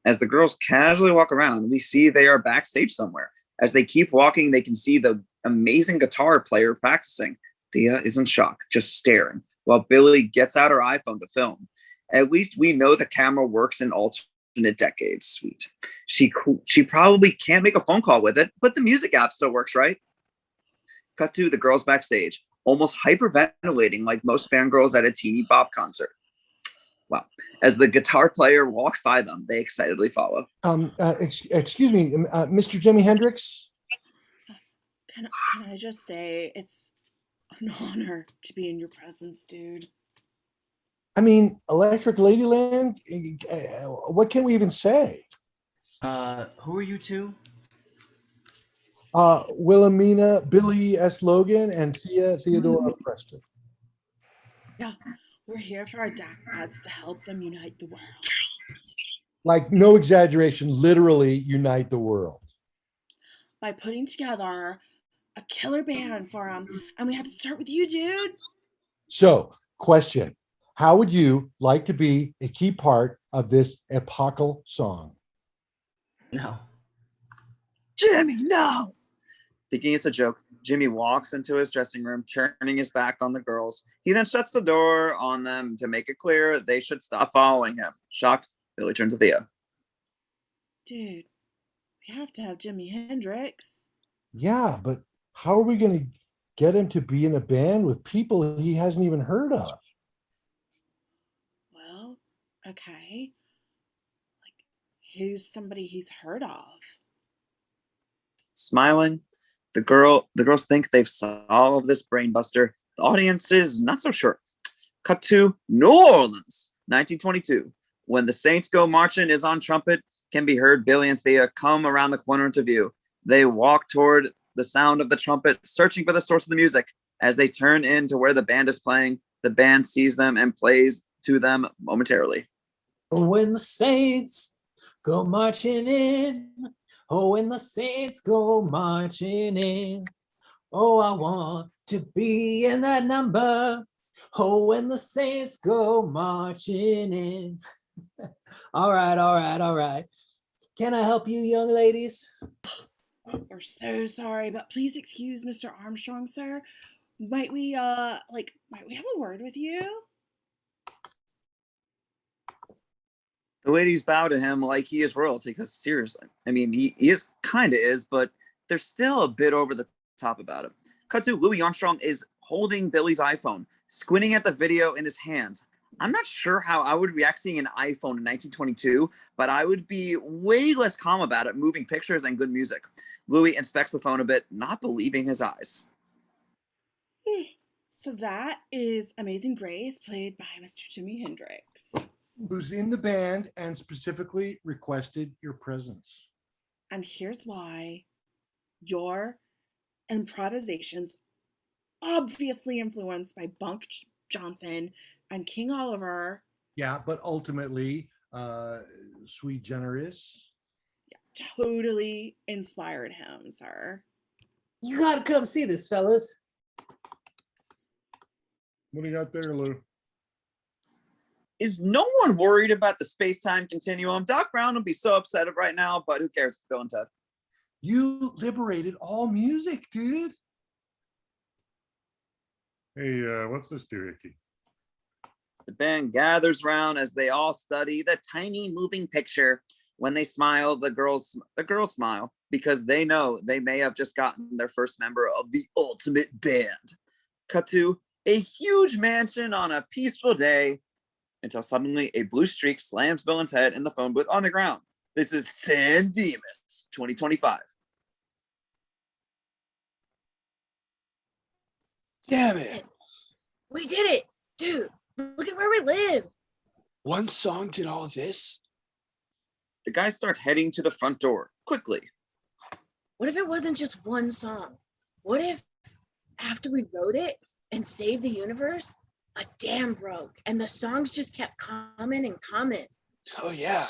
As the girls casually walk around, we see they are backstage somewhere. As they keep walking, they can see the amazing guitar player practicing. Thea is in shock, just staring, while Billie gets out her iPhone to film. At least we know the camera works in alternate decades. Sweet. She probably can't make a phone call with it, but the music app still works, right? Cut to the girls backstage, almost hyperventilating like most fangirls at a teeny bop concert. Wow. As the guitar player walks by them, they excitedly follow. Excuse me, Mr. Jimi Hendrix? Can I just say it's an honor to be in your presence, dude. I mean, Electric Ladyland, what can we even say? Who are you two? Wilhelmina, Billie S. Logan, and Theodora Preston. Yeah, we're here for our dads to help them unite the world. Like, no exaggeration, literally unite the world. By putting together a killer band for them, and we had to start with you, dude. So, question. How would you like to be a key part of this epochal song? No. Jimmy, no! Thinking it's a joke, Jimmy walks into his dressing room, turning his back on the girls. He then shuts the door on them to make it clear they should stop following him. Shocked, Billie turns to Thea. Dude, we have to have Jimi Hendrix. Yeah, but how are we going to get him to be in a band with people he hasn't even heard of? Well, okay. Like, who's somebody he's heard of? Smiling, the girls think they've solved this brainbuster. The audience is not so sure. Cut to New Orleans, 1922. When the Saints Go Marching is on trumpet, can be heard Billie and Thea come around the corner into view. They walk toward the sound of the trumpet, searching for the source of the music. As they turn into where the band is playing, the band sees them and plays to them momentarily. When the Saints go marching in, oh, when the Saints go marching in, oh, I want to be in that number. Oh, when the Saints go marching in. All right. Can I help you, young ladies? We're so sorry, but please excuse Mr. Armstrong, sir. Might we have a word with you? The ladies bow to him like he is royalty, because seriously, I mean, he is kind of is, but they're still a bit over the top about it. Cut to Louis Armstrong is holding Billie's iPhone, squinting at the video in his hands. I'm not sure how I would react seeing an iPhone in 1922, but I would be way less calm about it, moving pictures and good music. Louis inspects the phone a bit, not believing his eyes. So that is Amazing Grace, played by Mr. Jimi Hendrix. Who's in the band and specifically requested your presence. And here's why. Your improvisations, obviously influenced by Bunk Johnson and King Oliver. Yeah, but ultimately, Sweet Generous. Yeah, totally inspired him, sir. You gotta come see this, fellas. What do you got there, Lou? Is no one worried about the space-time continuum? Doc Brown would be so upset right now, but who cares? It's Bill and Ted. You liberated all music, dude. Hey, what's this doohickey? The band gathers around as they all study the tiny moving picture. When they smile, the girls smile because they know they may have just gotten their first member of the ultimate band. Cut to a huge mansion on a peaceful day until suddenly a blue streak slams Bill and Ted in the phone booth on the ground. This is San Dimas 2025. Damn it. We did it, dude. Look at where we live. One song did all this? The guys start heading to the front door quickly. What if it wasn't just one song? What if after we wrote it and saved the universe, a dam broke and the songs just kept coming and coming? Oh, yeah.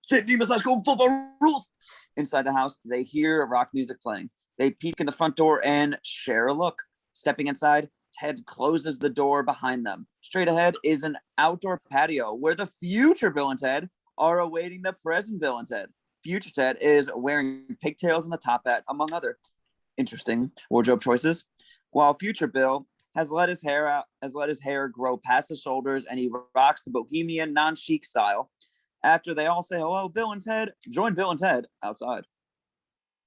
San Dimas High School football rules. Inside the house, they hear rock music playing. They peek in the front door and share a look. Stepping inside, Ted closes the door behind them. Straight ahead is an outdoor patio where the future Bill and Ted are awaiting the present Bill and Ted. Future Ted is wearing pigtails and a top hat, among other interesting wardrobe choices, while future Bill has let his hair grow past his shoulders, and he rocks the bohemian non-chic style. After they all say hello, Bill and Ted join Bill and Ted outside.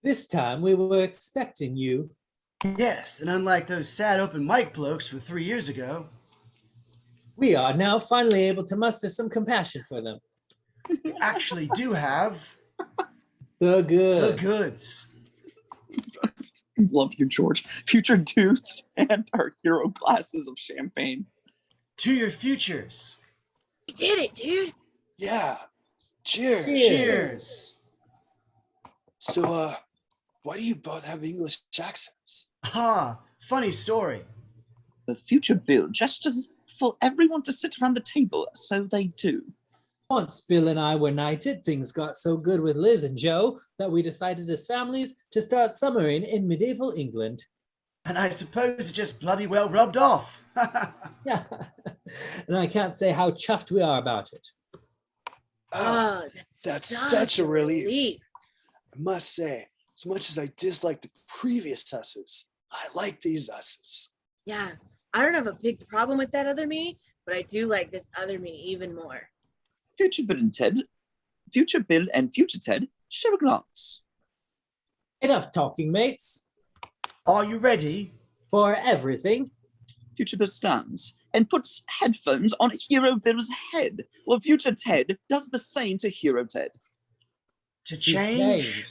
This time we were expecting you. Yes, and unlike those sad open mic blokes from 3 years ago, We are now finally able to muster some compassion for them. we actually do have The the good. goods. Love you, George. Future dudes and our hero glasses of champagne. To your futures. We did it, dude. Yeah. Cheers. Cheers. So, why do you both have English accents? Ah, funny story. The future Bill gestures for everyone to sit around the table, so they do. Once Bill and I were knighted, things got so good with Liz and Joe that we decided as families to start summering in medieval England. And I suppose it just bloody well rubbed off. Yeah. And I can't say how chuffed we are about it. Oh, Oh, that's such a relief. relief. I must say, as much as I dislike the previous us's, I like these us's. Yeah, I don't have a big problem with that other me, but I do like this other me even more. Future Bill and future Ted share a glance. Enough talking, mates. Are you ready? For everything. Future Bill stands and puts headphones on Hero Bill's head, while future Ted does the same to Hero Ted. To change?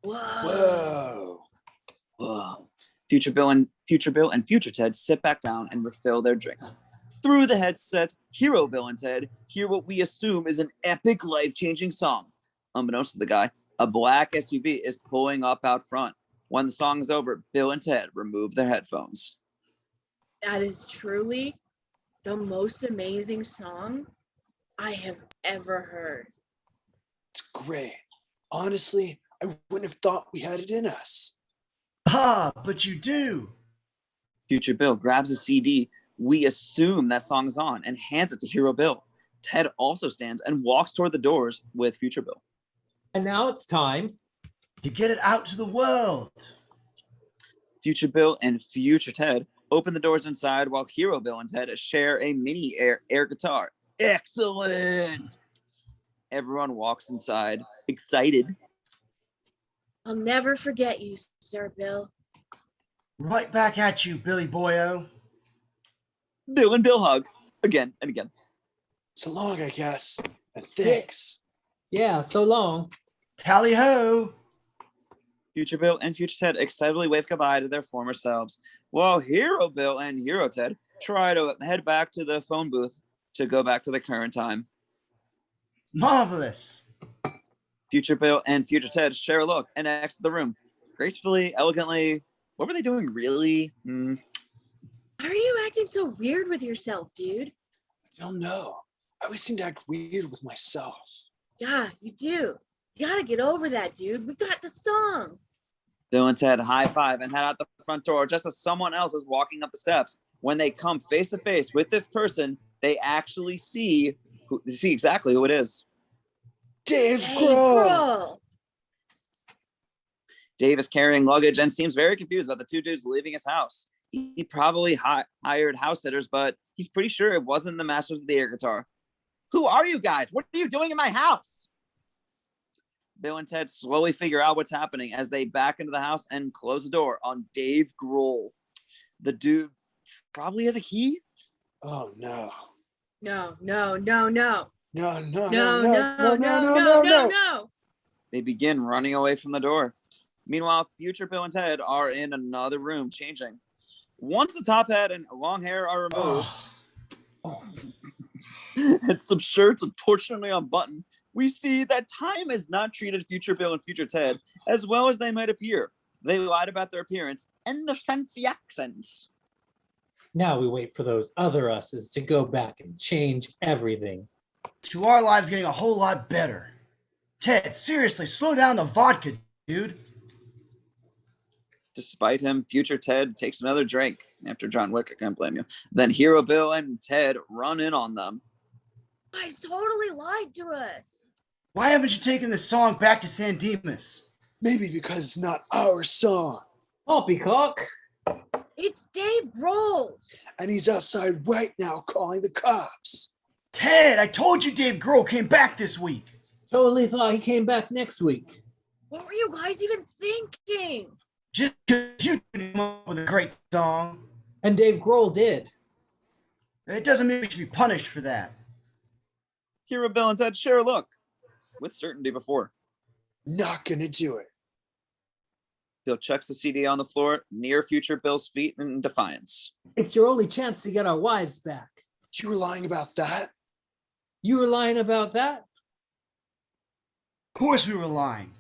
Whoa. Whoa. Whoa. Future Bill and future Ted sit back down and refill their drinks. Through the headsets, Hero Bill and Ted hear what we assume is an epic, life-changing song. Unbeknownst to the guy, a black SUV is pulling up out front. When the song is over, Bill and Ted remove their headphones. That is truly the most amazing song I have ever heard. It's great. Honestly, I wouldn't have thought we had it in us. Ah, but you do. Future Bill grabs a CD we assume that song is on and hands it to Hero Bill. Ted also stands and walks toward the doors with Future Bill. And now it's time To get it out to the world. Future Bill and future Ted open the doors inside while Hero Bill and Ted share a mini air guitar. Excellent! Everyone walks inside, excited. I'll never forget you, Sir Bill. Right back at you, Billy Boyo. Bill and Bill hug again and again. So long, I guess. And thanks. Yeah, so long. Tally ho. Future Bill and future Ted excitedly wave goodbye to their former selves, while Hero Bill and Hero Ted try to head back to the phone booth to go back to the current time. Marvelous. Future Bill and future Ted share a look and exit the room. Gracefully, elegantly. What were they doing, really? Why are you acting so weird with yourself, dude? I don't know. I always seem to act weird with myself. Yeah, you do. You gotta get over that, dude. We got the song. Bill and Ted high five and head out the front door just as someone else is walking up the steps. When they come face to face with this person, they actually see exactly who it is. Dave Hey, Grohl! Dave is carrying luggage and seems very confused about the two dudes leaving his house. He probably hired house sitters, but he's pretty sure it wasn't the masters of the air guitar. Who are you guys? What are you doing in my house? Bill and Ted slowly figure out what's happening as they back into the house and close the door on Dave Grohl. The dude probably has a key. Oh no. No, no, no, no. No, no, No, no, no, no, no, no, no, no, no, no, no. no. They begin running away from the door. Meanwhile, future Bill and Ted are in another room changing. Once the top hat and long hair are removed, and some shirts unfortunately unbuttoned, we see that time has not treated future Bill and future Ted as well as they might appear. They lied about their appearance and the fancy accents. Now we wait for those other us's to go back and change everything. To our lives getting a whole lot better. Ted, seriously, slow down the vodka, dude. Despite him, future Ted takes another drink after John Wick. I can't blame you. Then Hero Bill and Ted run in on them. Guys totally lied to us. Why haven't you taken this song back to San Dimas? Maybe because it's not our song. Poppycock! It's Dave Grohl's. And he's outside right now calling the cops. Ted, I told you Dave Grohl came back this week. Totally thought he came back next week. What were you guys even thinking? Just because you came up with a great song. And Dave Grohl did. It doesn't mean we should be punished for that. Hero Bill and Ted share a look with certainty before. Not gonna do it. Bill chucks the CD on the floor near future Bill's feet in defiance. It's your only chance to get our wives back. You were lying about that? You were lying about that? Of course we were lying.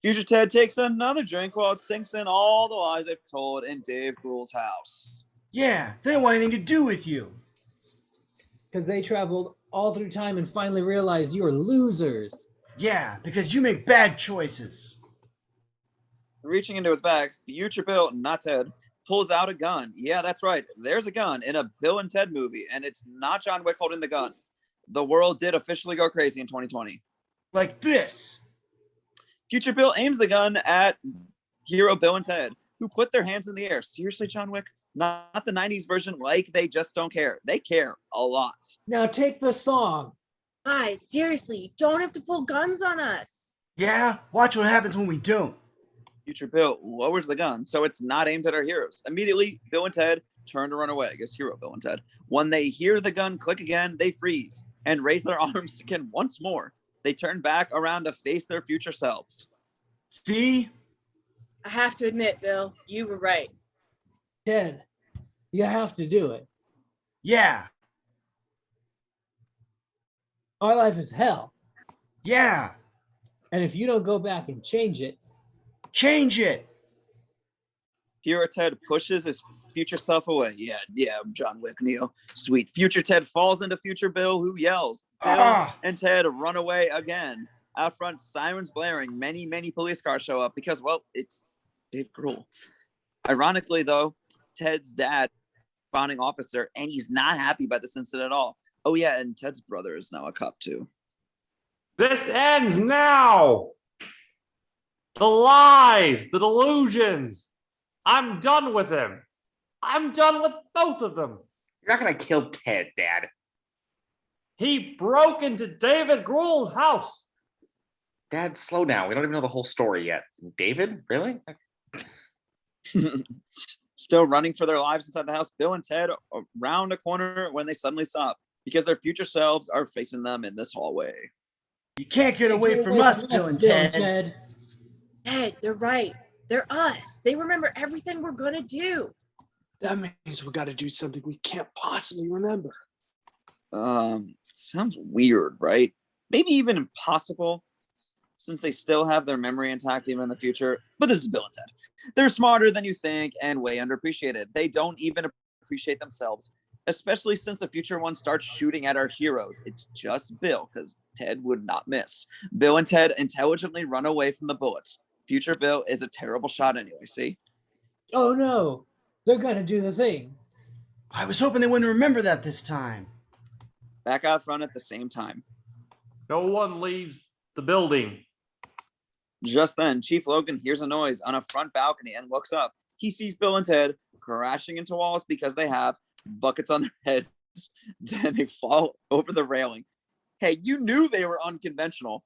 Future Ted takes another drink while it sinks in all the lies they've told in Dave Grohl's house. Yeah, they didn't want anything to do with you. Because they traveled all through time and finally realized you're losers. Yeah, because you make bad choices. Reaching into his bag, future Bill, not Ted, pulls out a gun. Yeah, that's right. There's a gun in a Bill and Ted movie, and it's not John Wick holding the gun. The world did officially go crazy in 2020. Like this. Future Bill aims the gun at Hero Bill and Ted, who put their hands in the air. Seriously, John Wick? Not the 90s version, like they just don't care. They care a lot. Now take the song. Guys, seriously, you don't have to pull guns on us. Yeah, watch what happens when we don't. Future Bill lowers the gun, so it's not aimed at our heroes. Immediately, Bill and Ted turn to run away. I guess Hero Bill and Ted. When they hear the gun click again, they freeze and raise their arms again once more. They turn back around to face their future selves. See? I have to admit, Bill, you were right. Ted, you have to do it. Yeah. Our life is hell. Yeah. And if you don't go back and change it. Change it. Hero Ted pushes his future self away. Yeah, John Wick, Neo. Sweet. Future Ted falls into future Bill, who yells. Bill and Ted run away again. Out front, sirens blaring. Many police cars show up because, well, it's Dave Grohl. Ironically, though, Ted's dad, founding officer, and he's not happy by this incident at all. Oh, yeah, and Ted's brother is now a cop, too. This ends now. The lies, the delusions. I'm done with him. I'm done with both of them. You're not going to kill Ted, Dad. He broke into David Grohl's house. Dad, slow down. We don't even know the whole story yet. David? Really? Still running for their lives inside the house, Bill and Ted are around a corner when they suddenly stop because their future selves are facing them in this hallway. You can't get away from us, Bill and Ted. Ted, they're right. They're us. They remember everything we're gonna do. That means we got to do something we can't possibly remember. Sounds weird, right? Maybe even impossible, since they still have their memory intact even in the future. But this is Bill and Ted. They're smarter than you think and way underappreciated. They don't even appreciate themselves, especially since the future one starts shooting at our heroes. It's just Bill, because Ted would not miss. Bill and Ted intelligently run away from the bullets. Future Bill is a terrible shot anyway, see? Oh no, they're gonna do the thing. I was hoping they wouldn't remember that this time. Back out front at the same time. No one leaves the building. Just then, Chief Logan hears a noise on a front balcony and looks up. He sees Bill and Ted crashing into walls because they have buckets on their heads. Then they fall over the railing. Hey, you knew they were unconventional.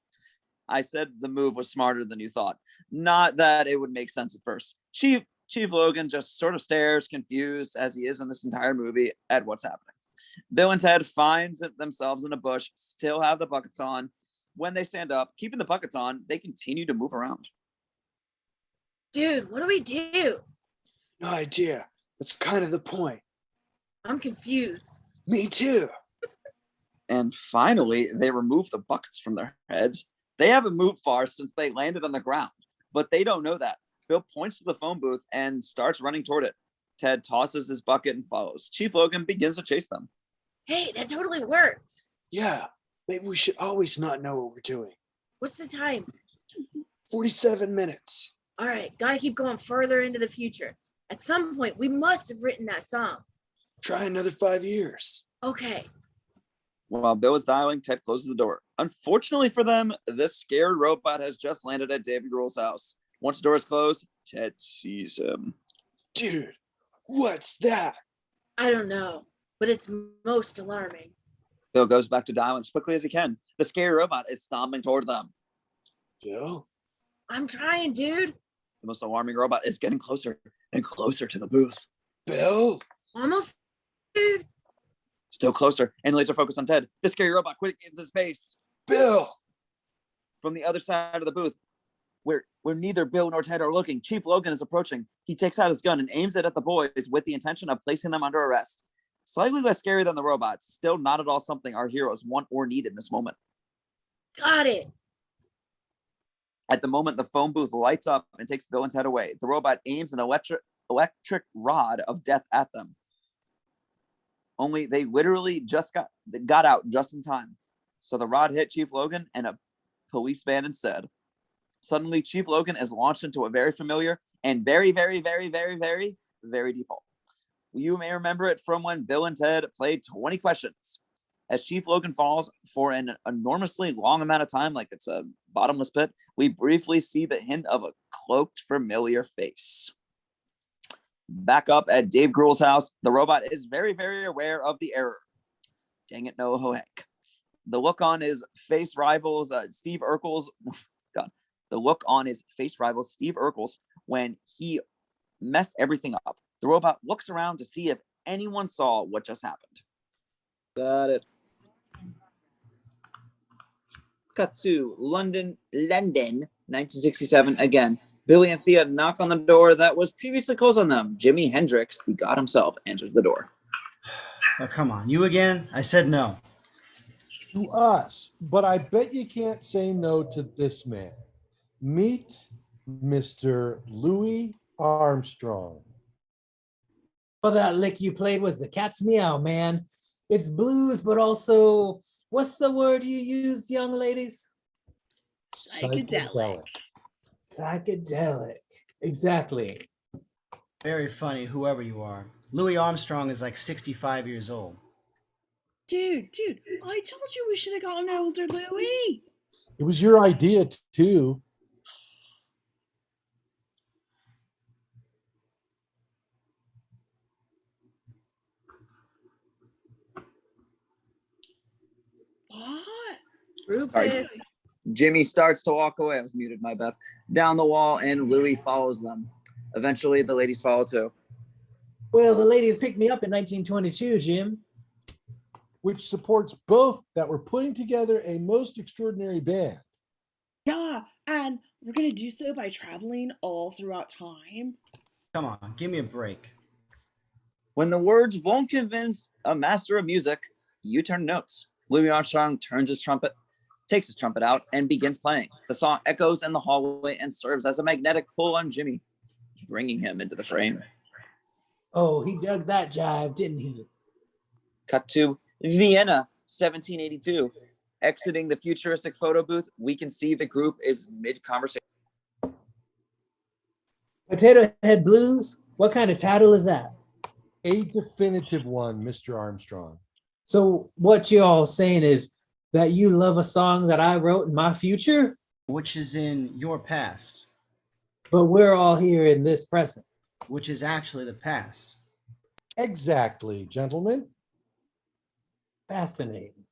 I said the move was smarter than you thought. Not that it would make sense at first. Chief Chief Logan just sort of stares, confused as he is in this entire movie, at what's happening. Bill and Ted find themselves in a bush, still have the buckets on. When they stand up, keeping the buckets on, they continue to move around. Dude, what do we do? No idea. That's kind of the point. I'm confused. Me too. And finally, they remove the buckets from their heads. They haven't moved far since they landed on the ground, but they don't know that. Bill points to the phone booth and starts running toward it. Ted tosses his bucket and follows. Chief Logan begins to chase them. Hey, that totally worked. Yeah, maybe we should always not know what we're doing. What's the time? 47 minutes. All right, gotta keep going further into the future. At some point, we must have written that song. Try another 5 years. Okay. While Bill is dialing, Ted closes the door. Unfortunately for them, this scared robot has just landed at David Grohl's house. Once the door is closed, Ted sees him. Dude, what's that? I don't know, but it's most alarming. Bill goes back to dialing as quickly as he can. The scary robot is stomping toward them. Bill? I'm trying, dude. The most alarming robot is getting closer and closer to the booth. Bill? Almost, dude. Still closer and laser focus on Ted. The scary robot quickly gets his face. Bill! From the other side of the booth, where neither Bill nor Ted are looking, Chief Logan is approaching. He takes out his gun and aims it at the boys with the intention of placing them under arrest. Slightly less scary than the robots, still not at all something our heroes want or need in this moment. Got it. At the moment, the phone booth lights up and takes Bill and Ted away. The robot aims an electric rod of death at them. Only they literally just got out just in time. So the rod hit Chief Logan and a police van instead. Suddenly, Chief Logan is launched into a very familiar and very, very, very, very, very, very deep hole. You may remember it from when Bill and Ted played 20 Questions. As Chief Logan falls for an enormously long amount of time, like it's a bottomless pit, we briefly see the hint of a cloaked, familiar face. Back up at Dave Grohl's house, the robot is very, very aware of the error. Dang it, no heck. The look on his face rivals Steve Urkel's. God, the look on his face rivals Steve Urkel's when he messed everything up. The robot looks around to see if anyone saw what just happened. Got it. Cut to London, 1967 again. Billie and Thea knock on the door that was previously closed on them. Jimi Hendrix, the god himself, enters the door. Oh, come on. You again? I said no. To us, but I bet you can't say no to this man. Meet Mr. Louis Armstrong. Well, that lick you played was the cat's meow, man. It's blues, but also, what's the word you used, young ladies? Psychedelic. Psychedelic. Exactly. Very funny, whoever you are. Louis Armstrong is like 65 years old. Dude, I told you we should have gotten older, Louis. It was your idea, too. What? Rufus. Jimmy starts to walk away. I was muted, my bad. Down the wall, and Louis follows them. Eventually, the ladies follow too. Well, the ladies picked me up in 1922, Jim. Which supports both that we're putting together a most extraordinary band. Yeah, and we're going to do so by traveling all throughout time. Come on, give me a break. When the words won't convince a master of music, you turn notes. Louis Armstrong takes his trumpet out, and begins playing. The song echoes in the hallway and serves as a magnetic pull on Jimmy, bringing him into the frame. Oh, he dug that jive, didn't he? Cut to Vienna, 1782. Exiting the futuristic photo booth, we can see the group is mid-conversation. Potato Head Blues? What kind of title is that? A definitive one, Mr. Armstrong. So what you all saying is that you love a song that I wrote in my future? Which is in your past. But we're all here in this present. Which is actually the past. Exactly, gentlemen. Fascinating.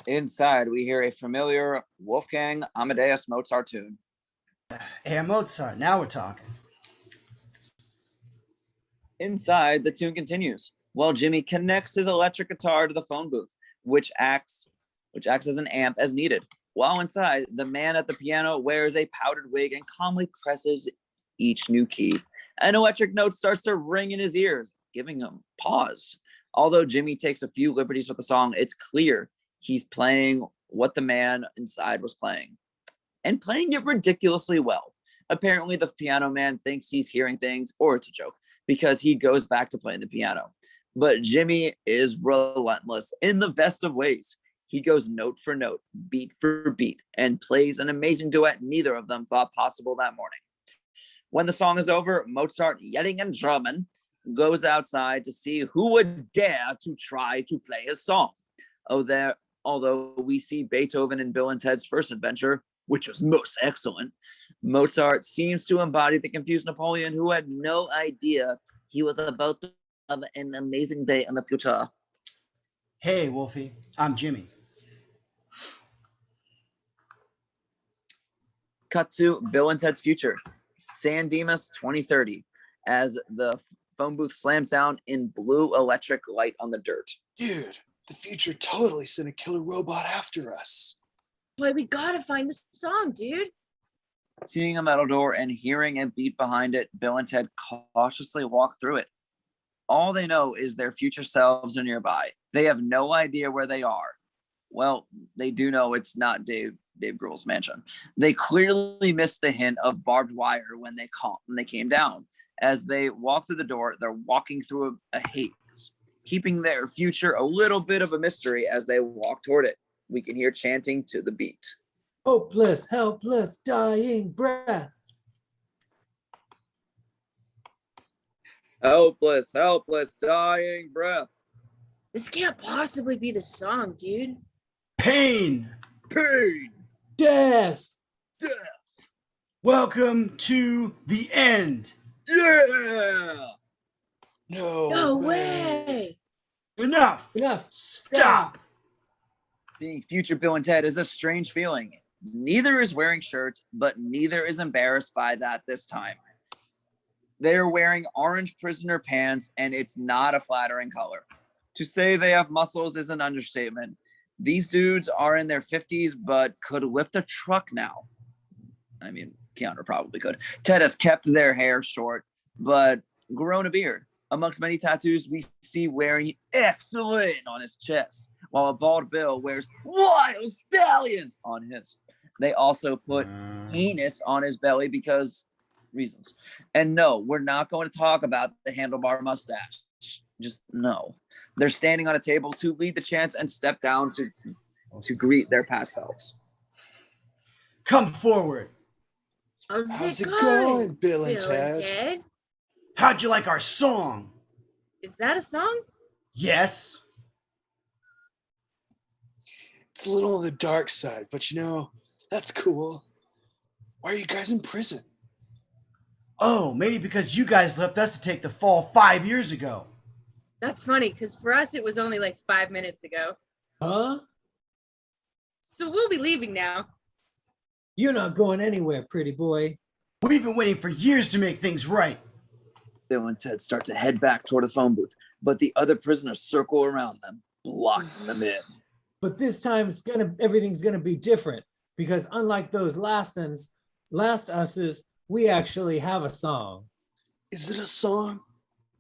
Inside, we hear a familiar Wolfgang Amadeus Mozart tune. Hey, Mozart, now we're talking. Inside, the tune continues while Jimi connects his electric guitar to the phone booth, which acts as an amp as needed. While inside, the man at the piano wears a powdered wig and calmly presses each new key. An electric note starts to ring in his ears, giving him pause. Although Jimi takes a few liberties with the song, it's clear he's playing what the man inside was playing, and playing it ridiculously well. Apparently, the piano man thinks he's hearing things, or it's a joke, because he goes back to playing the piano. But Jimi is relentless in the best of ways. He goes note for note, beat for beat, and plays an amazing duet neither of them thought possible that morning. When the song is over, Mozart, yelling and drumming, goes outside to see who would dare to try to play his song. Although we see Beethoven in Bill and Ted's first adventure, which was most excellent, Mozart seems to embody the confused Napoleon who had no idea he was about to have an amazing day in the future. Hey, Wolfie, I'm Jimi. Cut to Bill and Ted's future, San Dimas 2030, as the phone booth slams down in blue electric light on the dirt. Dude, the future totally sent a killer robot after us. Boy, we gotta find the song, dude. Seeing a metal door and hearing a beat behind it, Bill and Ted cautiously walk through it. All they know is their future selves are nearby. They have no idea where they are. Well, they do know it's not Dave Grohl's mansion. They clearly missed the hint of barbed wire when they came down. As they walk through the door, they're walking through a haze, keeping their future a little bit of a mystery as they walk toward it. We can hear chanting to the beat. Hopeless, helpless, dying breath. Helpless, helpless, dying breath. This can't possibly be the song, dude. Pain. Pain. Death. Death. Welcome to the end. Yeah. No way. Enough. Stop. Seeing future Bill and Ted is a strange feeling. Neither is wearing shirts, but neither is embarrassed by that this time. They're wearing orange prisoner pants, and it's not a flattering color. To say they have muscles is an understatement. These dudes are in their 50s, but could lift a truck now. I mean, Keanu probably could. Ted has kept their hair short, but grown a beard. Amongst many tattoos, we see wearing excellent on his chest, while a bald Bill wears wild stallions on his. They also put Enos on his belly because reasons. And no, we're not going to talk about the handlebar mustache. Just no. They're standing on a table to lead the chants and step down to greet their past selves. Come forward. How's it going, Bill and Ted? Ted? How'd you like our song? Is that a song? Yes. It's a little on the dark side, but you know, that's cool. Why are you guys in prison? Oh, maybe because you guys left us to take the fall 5 years ago. That's funny, because for us it was only like 5 minutes ago. Huh? So we'll be leaving now. You're not going anywhere, pretty boy. We've been waiting for years to make things right. Bill and Ted start to head back toward the phone booth, but the other prisoners circle around them, blocking them in. But this time everything's gonna be different, because unlike those last us's, we actually have a song. Is it a song?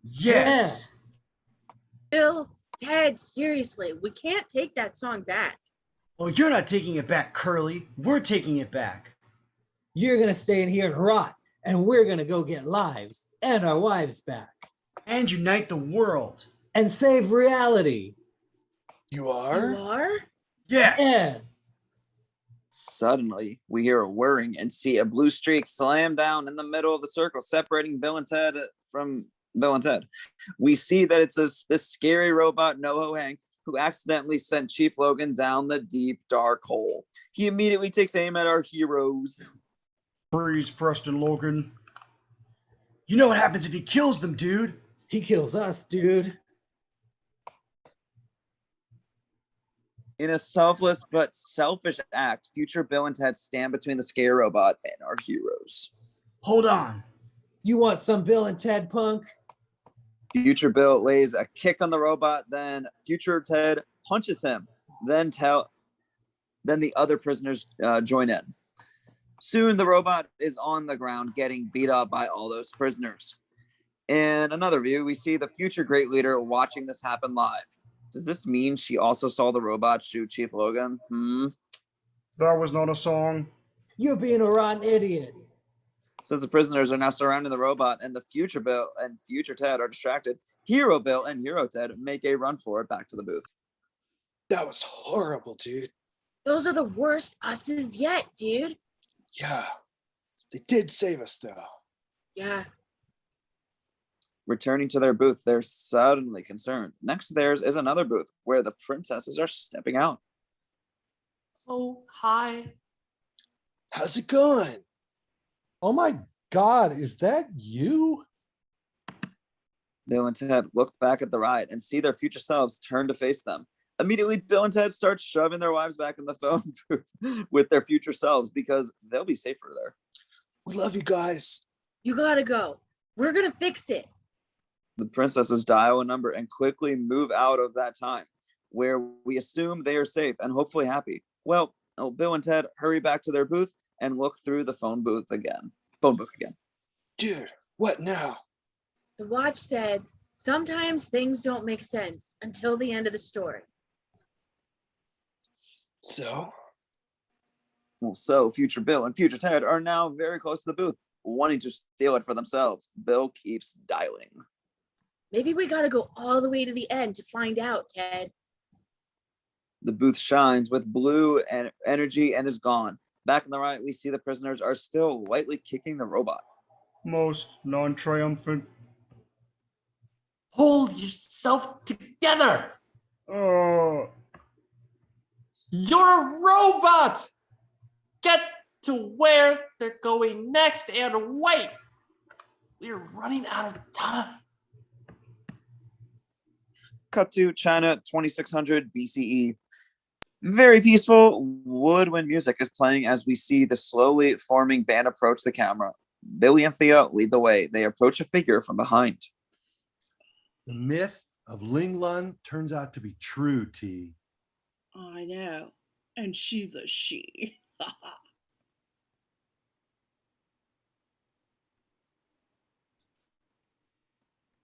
Yes. Bill, Ted, seriously, we can't take that song back. Well, you're not taking it back, Curly. We're taking it back. You're gonna stay in here and rot, and we're gonna go get lives and our wives back. And unite the world. And save reality. You are? You are? Yes. Yes. Suddenly, we hear a whirring and see a blue streak slam down in the middle of the circle, separating Bill and Ted from Bill and Ted. We see that it's this scary robot, NoHo Hank, who accidentally sent Chief Logan down the deep, dark hole. He immediately takes aim at our heroes. Freeze, Preston Logan. You know what happens if he kills them, dude? He kills us, dude. In a selfless but selfish act, future Bill and Ted stand between the scary robot and our heroes. Hold on. You want some Bill and Ted, punk? Future Bill lays a kick on the robot, then Future Ted punches him. Then the other prisoners join in. Soon the robot is on the ground getting beat up by all those prisoners. In another view, we see the future great leader watching this happen live. Does this mean she also saw the robot shoot Chief Logan? That was not a song. You're being a rotten idiot. Since the prisoners are now surrounding the robot and the future Bill and future Ted are distracted, Hero Bill and Hero Ted make a run for it back to the booth. That was horrible, dude. Those are the worst us's yet, dude. Yeah. They did save us, though. Yeah. Returning to their booth, they're suddenly concerned. Next to theirs is another booth where the princesses are stepping out. Oh, hi. How's it going? Oh my God, is that you? Bill and Ted look back at the ride and see their future selves turn to face them. Immediately, Bill and Ted start shoving their wives back in the phone booth with their future selves because they'll be safer there. We love you guys. You gotta go. We're gonna fix it. The princesses dial a number and quickly move out of that time, where we assume they are safe and hopefully happy. Well, Bill and Ted hurry back to their booth and look through the phone book again. Dude, what now? The watch said, sometimes things don't make sense until the end of the story. So? Well, so future Bill and future Ted are now very close to the booth, wanting to steal it for themselves. Bill keeps dialing. Maybe we gotta go all the way to the end to find out, Ted. The booth shines with blue and energy and is gone. Back on the right, we see the prisoners are still lightly kicking the robot. Most non-triumphant. Hold yourself together. Oh. You're a robot. Get to where they're going next and wait. We're running out of time. Cut to China, 2600 BCE. Very peaceful woodwind music is playing as we see the slowly forming band approach the camera. Billie and Thea lead the way. They approach a figure from behind. The myth of Ling Lun turns out to be true, T. I know. And she's a she.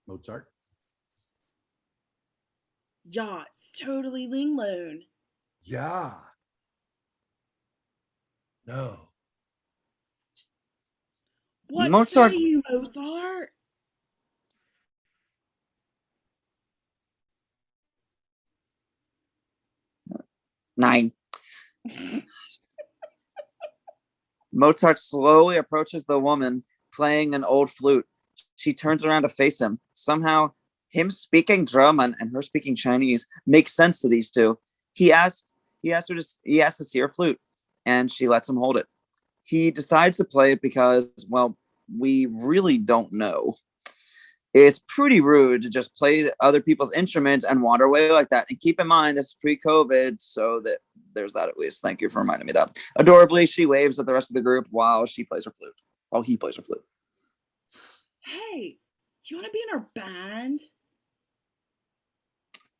Mozart. Yeah, it's totally Ling Lun. Yeah. No. What Mozart. say you, Mozart? Nine. Mozart slowly approaches the woman playing an old flute. She turns around to face him. Somehow, him speaking German and her speaking Chinese makes sense to these two. He asks to see her flute, and she lets him hold it. He decides to play it because, well, we really don't know. It's pretty rude to just play other people's instruments and wander away like that. And keep in mind, this is pre-COVID, so that there's that at least. Thank you for reminding me of that. Adorably, she waves at the rest of the group while he plays her flute. Hey, you want to be in our band?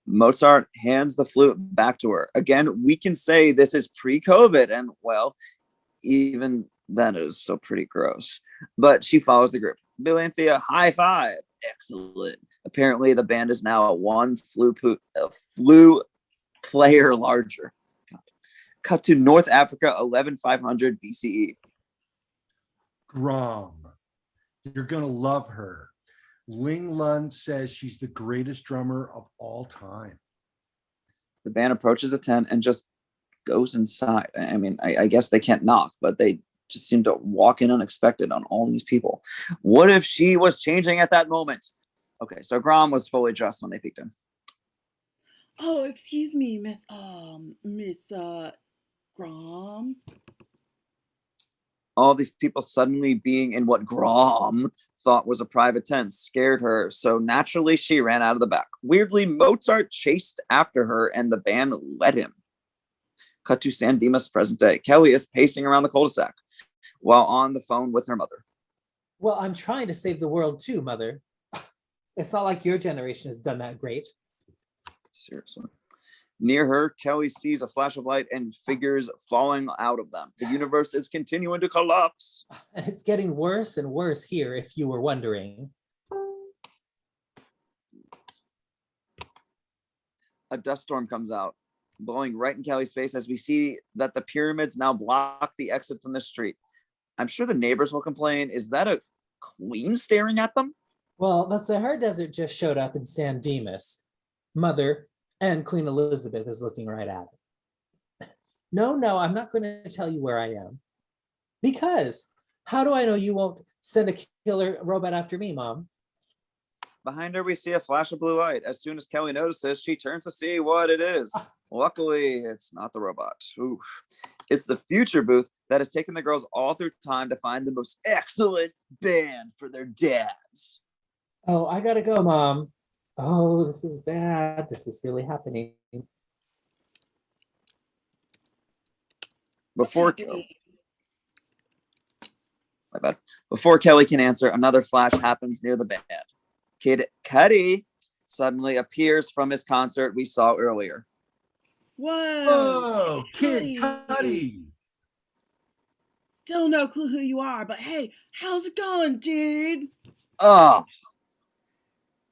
Mozart hands the flute back to her. Again, we can say this is pre-COVID, and well, even then it was still pretty gross. But she follows the group. Billie and Thea, high five. Excellent. Apparently, the band is now one flute player larger. Cut to North Africa, 11500 BCE. Grom. You're going to love her. Ling Lun says she's the greatest drummer of all time. The band approaches a tent and just goes inside. I mean, I guess they can't knock, but they just seem to walk in unexpected on all these people. What if she was changing at that moment? Okay, so Grom was fully dressed when they peeked in. Oh, excuse me, Miss Grom. All these people suddenly being in what Grom thought was a private tent scared her, so naturally she ran out of the back. Weirdly, Mozart chased after her and the band led him. Cut to San Dimas present day. Kelly is pacing around the cul-de-sac while on the phone with her mother. Well, I'm trying to save the world too, Mother. It's not like your generation has done that great. Seriously. Near her, Kelly sees a flash of light and figures falling out of them. The universe is continuing to collapse. And it's getting worse and worse here, if you were wondering. A dust storm comes out, blowing right in Kelly's face as we see that the pyramids now block the exit from the street. I'm sure the neighbors will complain. Is that a queen staring at them? Well, the Sahara Desert just showed up in San Dimas. Mother and Queen Elizabeth is looking right at it. No, I'm not going to tell you where I am. Because how do I know you won't send a killer robot after me, Mom? Behind her, we see a flash of blue light. As soon as Kelly notices, she turns to see what it is. Luckily, it's not the robot. Ooh. It's the future booth that has taken the girls all through time to find the most excellent band for their dads. Oh, I gotta go, Mom. Oh, this is bad. This is really happening. Before Kelly can answer, another flash happens near the band. Kid Cudi suddenly appears from his concert we saw earlier. Whoa, Kid Cudi. Cudi. Still no clue who you are, but hey, how's it going, dude? Oh,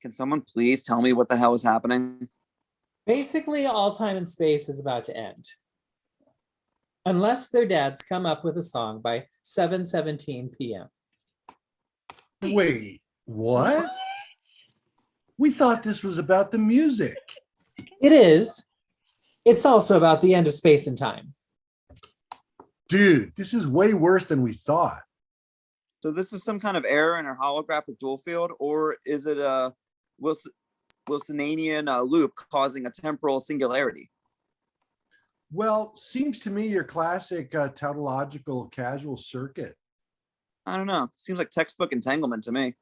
can someone please tell me what the hell is happening? Basically, all time and space is about to end. Unless their dads come up with a song by 7:17 p.m. Wait, what? We thought this was about the music. It is. It's also about the end of space and time. Dude, this is way worse than we thought. So this is some kind of error in our holographic dual field, or is it a Wilsonian loop causing a temporal singularity? Well, seems to me your classic tautological casual circuit. I don't know. Seems like textbook entanglement to me.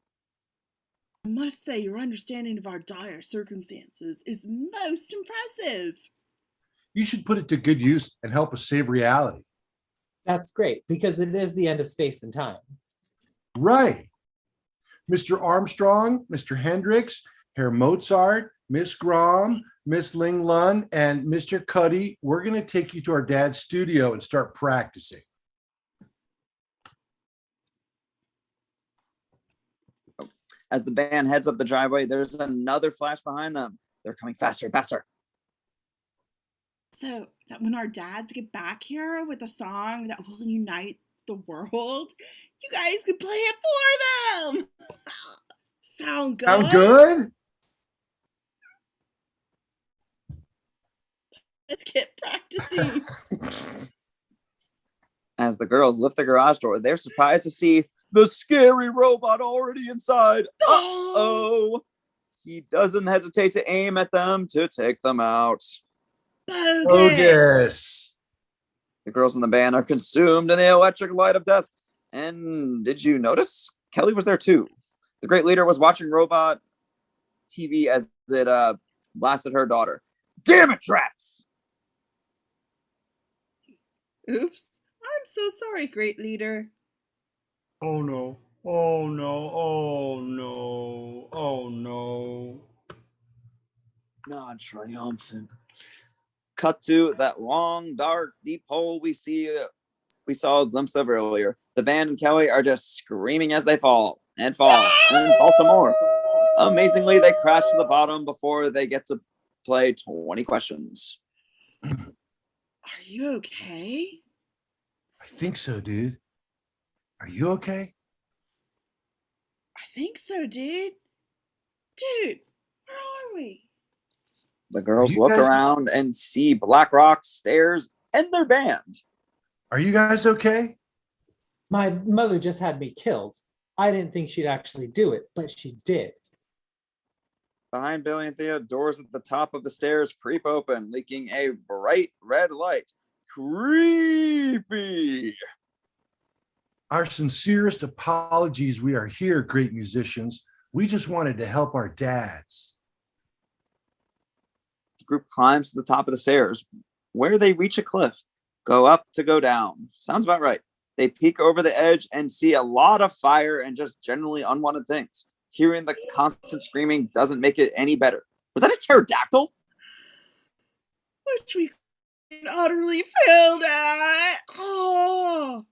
I must say, your understanding of our dire circumstances is most impressive. You should put it to good use and help us save reality. That's great, because it is the end of space and time. Right. Mr. Armstrong, Mr. Hendrix, Herr Mozart, Miss Grom, Miss Ling Lun, and Mr. Cudi, we're going to take you to our dad's studio and start practicing. As the band heads up the driveway, there's another flash behind them. They're coming faster and faster. So that when our dads get back here with a song that will unite the world, you guys can play it for them. Sound good? Sound good? Let's get practicing. As the girls lift the garage door, they're surprised to see the scary robot already inside. Uh-oh. He doesn't hesitate to aim at them to take them out. Bogus. The girls in the band are consumed in the electric light of death. And did you notice? Kelly was there too. The great leader was watching robot TV as it blasted her daughter. Damn it, Trax! Oops. I'm so sorry, great leader. Oh no. Oh no. Oh no. Oh no. Non-triumphant. Cut to that long, dark, deep hole we saw a glimpse of earlier. The band and Kelly are just screaming as they fall and fall and fall some more. Amazingly, they crash to the bottom before they get to play 20 questions. Are you okay? I think so, dude. Are you okay? I think so, dude. Dude, where are we? The girls You look guys- around and see Black Rock stairs and their band. Are you guys okay? My mother just had me killed. I didn't think she'd actually do it, but she did. Behind Billie and Thea, doors at the top of the stairs creep open, leaking a bright red light. Creepy. Our sincerest apologies. We are here, great musicians. We just wanted to help our dads. The group climbs to the top of the stairs, where they reach a cliff. Go up to go down. Sounds about right. They peek over the edge and see a lot of fire and just generally unwanted things. Hearing the constant screaming doesn't make it any better. Was that a pterodactyl? Which we utterly failed at. Oh.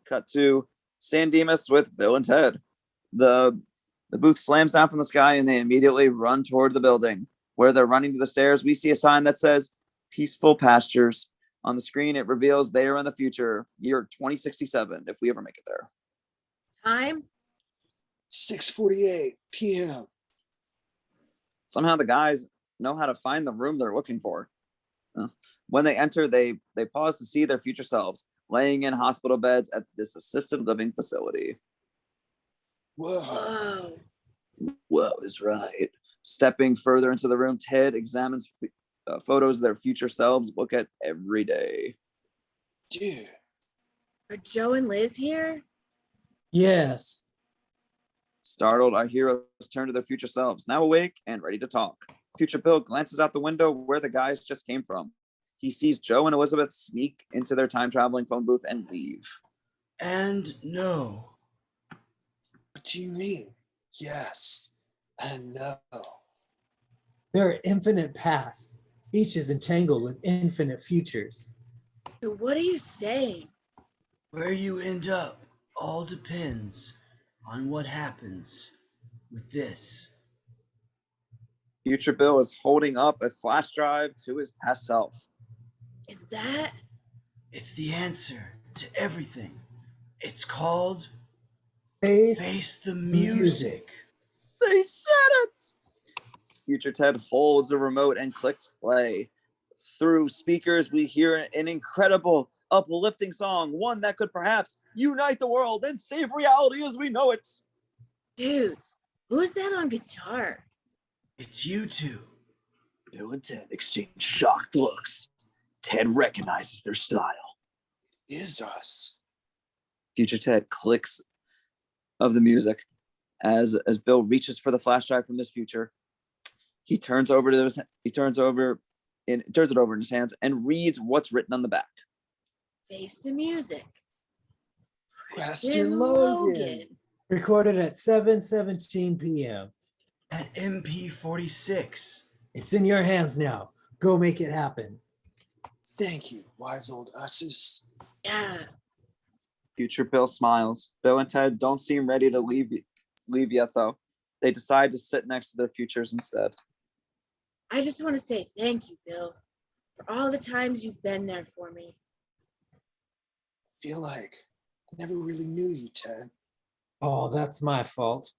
Cut to San Dimas with Bill and Ted. The booth slams down from the sky and they immediately run toward the building. Where they're running to the stairs, we see a sign that says Peaceful Pastures. On the screen, it reveals they are in the future, year 2067, if we ever make it there. Time? 6:48 p.m. Somehow the guys know how to find the room they're looking for. When they enter, they pause to see their future selves laying in hospital beds at this assisted living facility. Whoa. Whoa is right. Stepping further into the room, Ted examines photos of their future selves look at every day. Dude. Are Joe and Liz here? Yes. Startled, our heroes turn to their future selves, now awake and ready to talk. Future Bill glances out the window where the guys just came from. He sees Joe and Elizabeth sneak into their time-traveling phone booth and leave. And no. What do you mean? Yes and no. There are infinite pasts. Each is entangled with infinite futures. So what are you saying? Where you end up all depends on what happens with this. Future Bill is holding up a flash drive to his past self. Is that? It's the answer to everything. It's called Face the Music. They said it! Future Ted holds a remote and clicks play. Through speakers, we hear an incredible, uplifting song, one that could perhaps unite the world and save reality as we know it. Dude, who's that on guitar? It's you two. Bill and Ted exchange shocked looks. Ted recognizes their style. It is us. Future Ted clicks of the music as Bill reaches for the flash drive from his future. He turns it over in his hands and reads what's written on the back. Face the Music. Preston Logan. Recorded at 7:17 p.m. At MP46. It's in your hands now. Go make it happen. Thank you, wise old usses. Yeah. Future Bill smiles. Bill and Ted don't seem ready to leave yet, though. They decide to sit next to their futures instead. I just want to say thank you, Bill, for all the times you've been there for me. I feel like I never really knew you, Ted. Oh, that's my fault.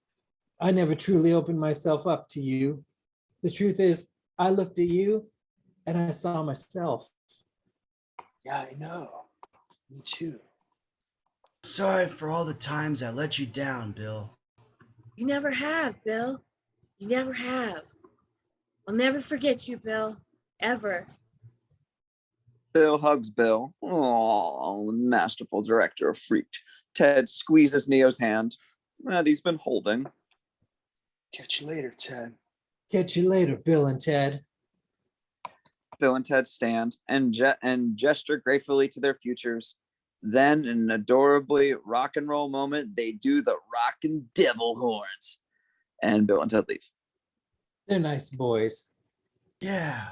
I never truly opened myself up to you. The truth is, I looked at you and I saw myself. Yeah, I know. Me too. Sorry for all the times I let you down, Bill. You never have, Bill. You never have. I'll never forget you, Bill. Ever. Bill hugs Bill. Oh, the masterful director of Freaked. Ted squeezes Neo's hand that he's been holding. Catch you later, Ted. Catch you later, Bill and Ted. Bill and Ted stand and gesture gratefully to their futures. Then, in an adorably rock and roll moment, they do the rockin' devil horns. And Bill and Ted leave. They're nice boys. Yeah.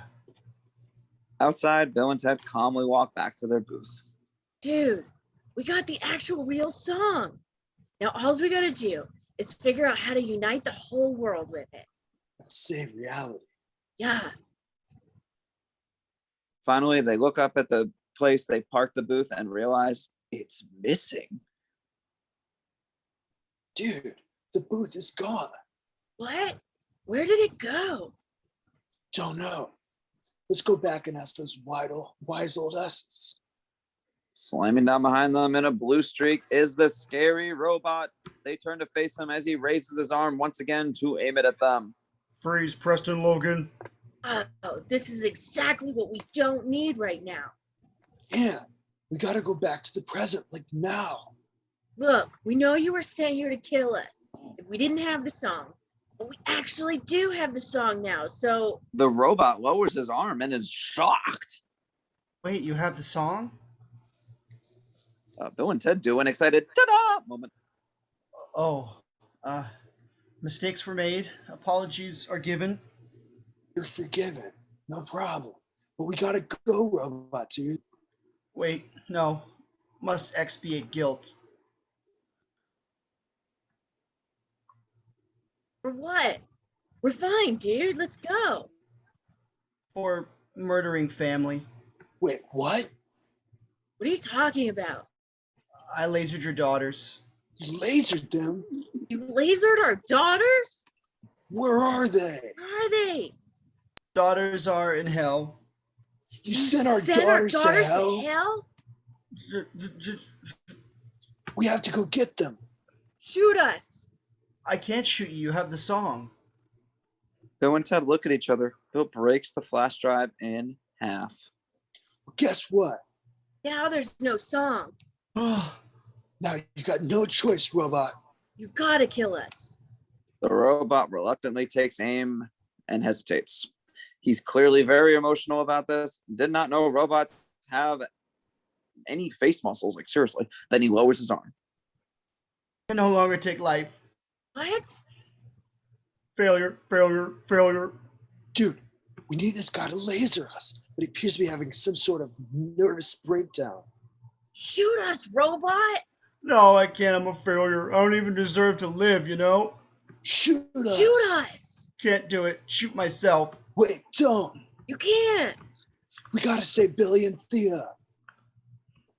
Outside, Bill and Ted calmly walk back to their booth. Dude, we got the actual real song. Now all we gotta do is figure out how to unite the whole world with it. Let's save reality. Yeah. Finally, they look up at the place they parked the booth and realize it's missing. Dude, the booth is gone. What? Where did it go? Don't know. Let's go back and ask those wise old usses. Slamming down behind them in a blue streak is the scary robot. They turn to face him as he raises his arm once again to aim it at them. Freeze, Preston Logan. Oh, this is exactly what we don't need right now. Yeah, we gotta go back to the present, like now. Look, we know you were sent here to kill us if we didn't have the song. But we actually do have the song now, so... The robot lowers his arm and is shocked. Wait, you have the song? Bill and Ted do an excited ta-da moment. Oh, Mistakes were made. Apologies are given. You're forgiven. No problem. But we gotta go, robot dude. Wait, no. Must expiate guilt. For what? We're fine, dude. Let's go. For murdering family. Wait, what? What are you talking about? I lasered your daughters. You lasered them? You lasered our daughters? Where are they? Where are they? Daughters are in hell. You sent our daughters to hell? We have to go get them. Shoot us. I can't shoot you. You have the song. Bill and Ted look at each other. Bill breaks the flash drive in half. Guess what? Now there's no song. Now you've got no choice, robot. You gotta kill us. The robot reluctantly takes aim and hesitates. He's clearly very emotional about this. Did not know robots have any face muscles, like seriously. Then he lowers his arm. I no longer take life. What? Failure, failure, failure. Dude, we need this guy to laser us, but he appears to be having some sort of nervous breakdown. Shoot us, robot. No, I can't. I'm a failure. I don't even deserve to live, you know? Shoot us. Shoot us. Can't do it. Shoot myself. Wait, don't. You can't. We gotta save Billie and Thea.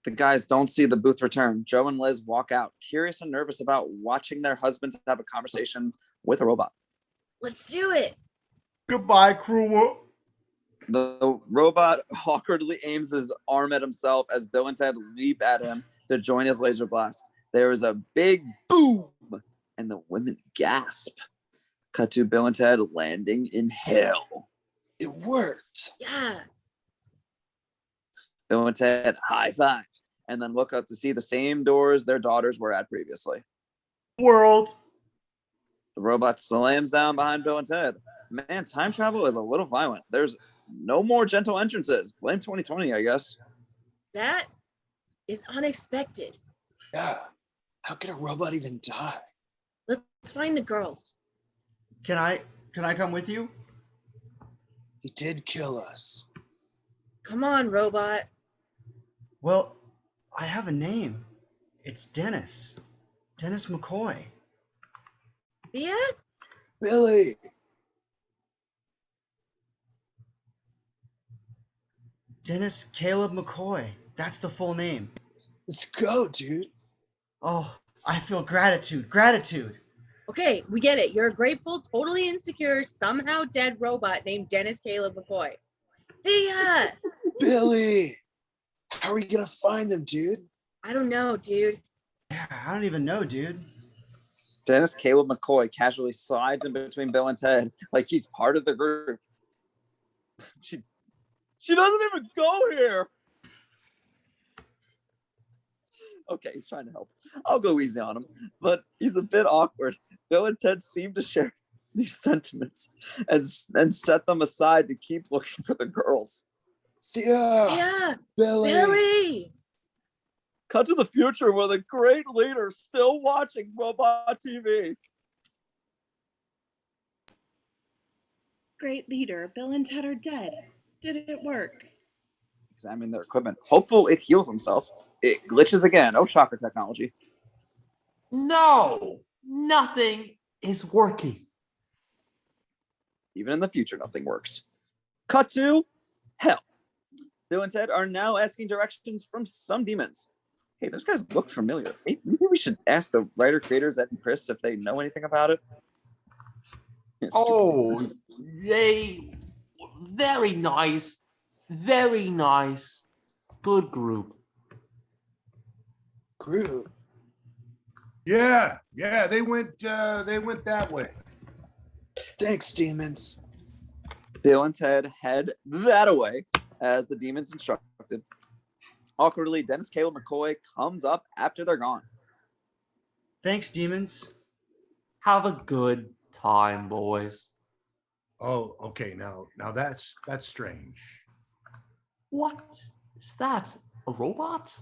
The guys don't see the booth return. Joe and Liz walk out, curious and nervous about watching their husbands have a conversation with a robot. Let's do it. Goodbye, crew. The robot awkwardly aims his arm at himself as Bill and Ted leap at him to join his laser blast. There is a big boom, and the women gasp. Cut to Bill and Ted landing in hell. It worked. Yeah. Bill and Ted high five, and then look up to see the same doors their daughters were at previously. World. The robot slams down behind Bill and Ted. Man, time travel is a little violent. There's no more gentle entrances. Blame 2020, I guess. That is unexpected. Yeah. How can a robot even die? Let's find the girls. Can I come with you? He did kill us. Come on, robot. Well, I have a name. It's Dennis. Dennis McCoy. Thea? Billie. Dennis Caleb McCoy. That's the full name. Let's go, dude. Oh, I feel gratitude. Gratitude. Okay, we get it. You're a grateful, totally insecure, somehow dead robot named Dennis Caleb McCoy. Thea! Billie. How are we gonna find them, dude? I don't know, dude. Yeah, I don't even know, dude. Dennis Caleb McCoy casually slides in between Bill and Ted like he's part of the group. She doesn't even go here. Okay, he's trying to help. I'll go easy on him, but he's a bit awkward. Bill and Ted seem to share these sentiments and set them aside to keep looking for the girls. Thea. Yeah. Billie. Cut to the future where the great leader's still watching robot TV. Great leader, Bill and Ted are dead. Did it work? Examine their equipment. Hopeful it heals himself. It glitches again. Oh, shocker technology. No, nothing is working. Even in the future, nothing works. Cut to hell. Bill and Ted are now asking directions from some demons. Hey, those guys look familiar. Maybe we should ask the writer creators Ed and Chris if they know anything about it. Oh, very nice. Very nice. Good group. Group. Yeah, they went that way. Thanks, demons. Bill and Ted head that away as the demons instructed. Awkwardly, Dennis Caleb McCoy comes up after they're gone. Thanks, demons. Have a good time, boys. Oh, okay. Now that's strange. What is that? A robot?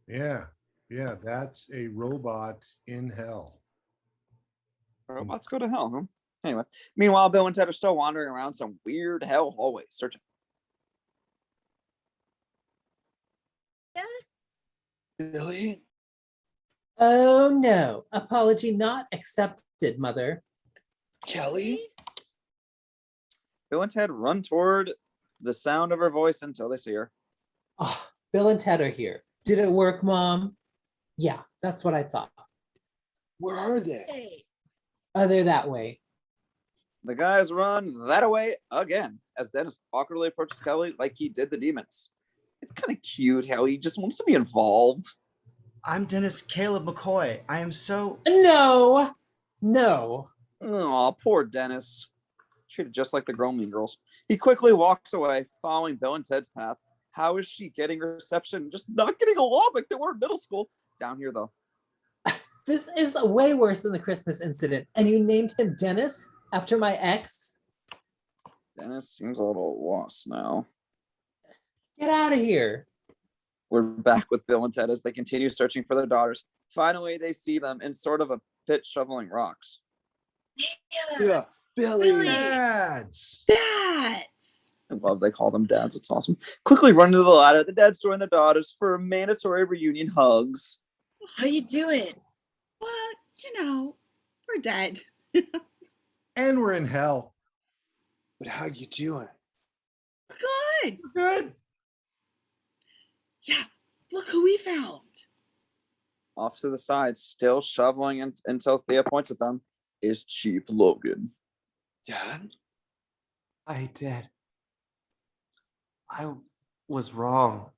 Yeah, that's a robot in hell. Robots go to hell, huh? Anyway, meanwhile, Bill and Ted are still wandering around some weird hell hallways, searching. Billie? Oh no, apology not accepted, Mother. Kelly? Bill and Ted run toward the sound of her voice until they see her. Oh, Bill and Ted are here. Did it work, Mom? Yeah, that's what I thought. Where are they? Hey. They're that way. The guys run that away again as Dennis awkwardly approaches Kelly like he did the demons. It's kind of cute how he just wants to be involved. I'm Dennis Caleb McCoy. I am so. No. Oh, poor Dennis. Treated just like the Grohl Mean Girls. He quickly walks away, following Bill and Ted's path. How is she getting reception? Just not getting along like they were in middle school. Down here, though. This is way worse than the Christmas incident. And you named him Dennis after my ex? Dennis seems a little lost now. Get out of here. We're back with Bill and Ted as they continue searching for their daughters. Finally, they see them in sort of a pit shoveling rocks. Yeah, Billie. Dads. I love they call them dads. It's awesome. Quickly run to the ladder. The dads join their daughters for mandatory reunion hugs. How you doing? Well, we're dead. And we're in hell. But how you doing? Good. Good. Yeah, look who we found. Off to the side, still shoveling until Thea points at them, is Chief Logan. Dad? I did. I was wrong.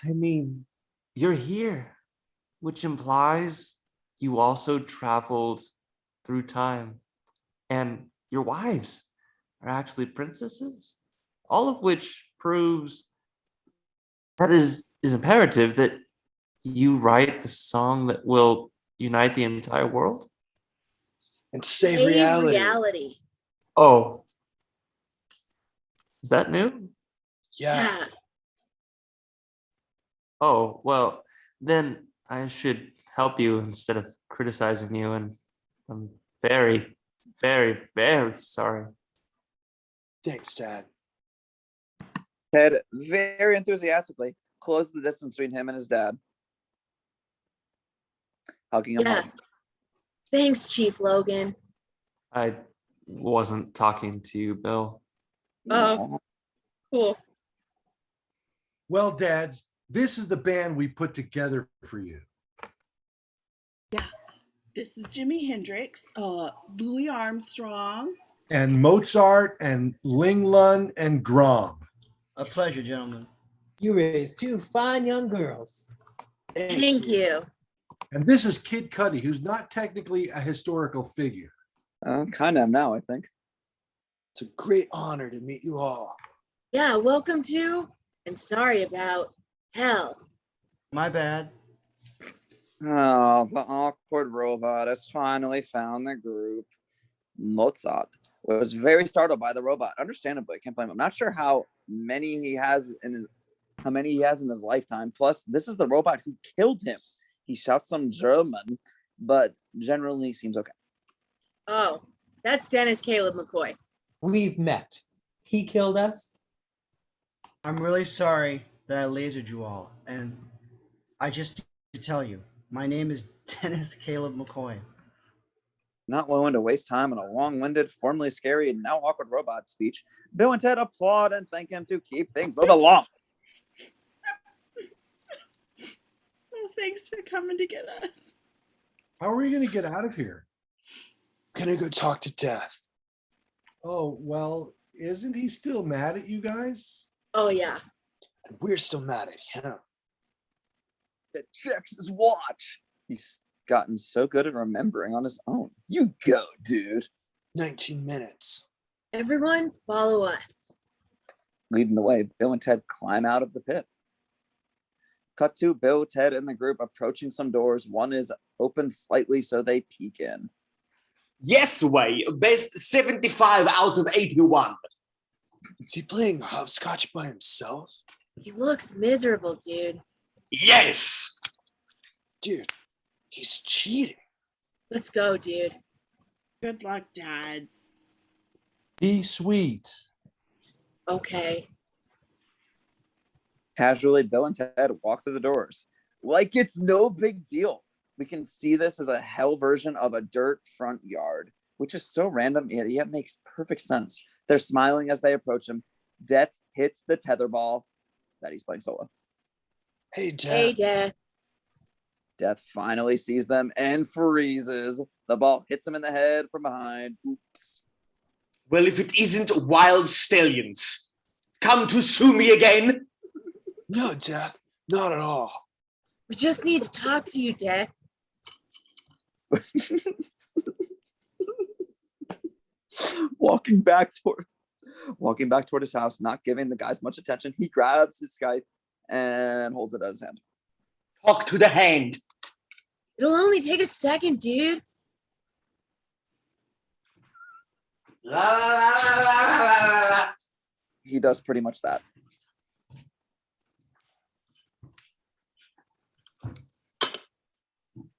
I mean, you're here, which implies you also traveled through time, and your wives are actually princesses, all of which proves that is imperative that you write the song that will unite the entire world. And save reality. Oh, is that new? Yeah. Oh, well, then I should help you instead of criticizing you, and I'm very, very, very sorry. Thanks, Dad. Ted very enthusiastically closed the distance between him and his dad. Hugging him hard. Thanks, Chief Logan. I wasn't talking to you, Bill. Oh, cool. Well, dads, this is the band we put together for you. Yeah, this is Jimi Hendrix, Louis Armstrong. And Mozart and Linglund and Grom. A pleasure, gentlemen. You raised two fine young girls. Thank you. And this is Kid Cudi, who's not technically a historical figure. Kind of now, I think. It's a great honor to meet you all. Yeah, welcome to, and sorry about, hell. My bad. Oh, the awkward robot has finally found the group. Mozart was very startled by the robot. Understandably, can't blame him. Not sure how many he has in his lifetime. Plus, this is the robot who killed him. He shouts some German, but generally seems okay. Oh, that's Dennis Caleb McCoy. We've met. He killed us. I'm really sorry that I lasered you all, and I just need to tell you, my name is Dennis Caleb McCoy. Not willing to waste time on a long-winded, formerly scary, and now awkward robot speech, Bill and Ted applaud and thank him to keep things moving along. Well, thanks for coming to get us. How are we going to get out of here? I'm gonna go talk to Death. Oh, well, isn't he still mad at you guys? Oh, yeah. And we're still mad at him. That checks his watch. He's gotten so good at remembering on his own. You go, dude. 19 minutes. Everyone, follow us. Leading the way, Bill and Ted climb out of the pit. Cut to Bill, Ted, and the group approaching some doors. One is open slightly, so they peek in. Yes way, best 75 out of 81. Is he playing hopscotch by himself? He looks miserable, dude. Yes. Dude, he's cheating. Let's go, dude. Good luck, dads. Be sweet. Okay. Casually, Bill and Ted walk through the doors like it's no big deal. We can see this as a hell version of a dirt front yard, which is so random, yet makes perfect sense. They're smiling as they approach him. Death hits the tetherball that he's playing solo. Hey, Death. Hey, Death. Death finally sees them and freezes. The ball hits him in the head from behind. Oops. Well, if it isn't Wild Stallions, come to sue me again. No, Death. Not at all. We just need to talk to you, Death. Walking back toward his house, not giving the guys much attention, he grabs his scythe and holds it out his hand. Talk to the hand. It'll only take a second, dude. La, la, la, la, la, la. He does pretty much that.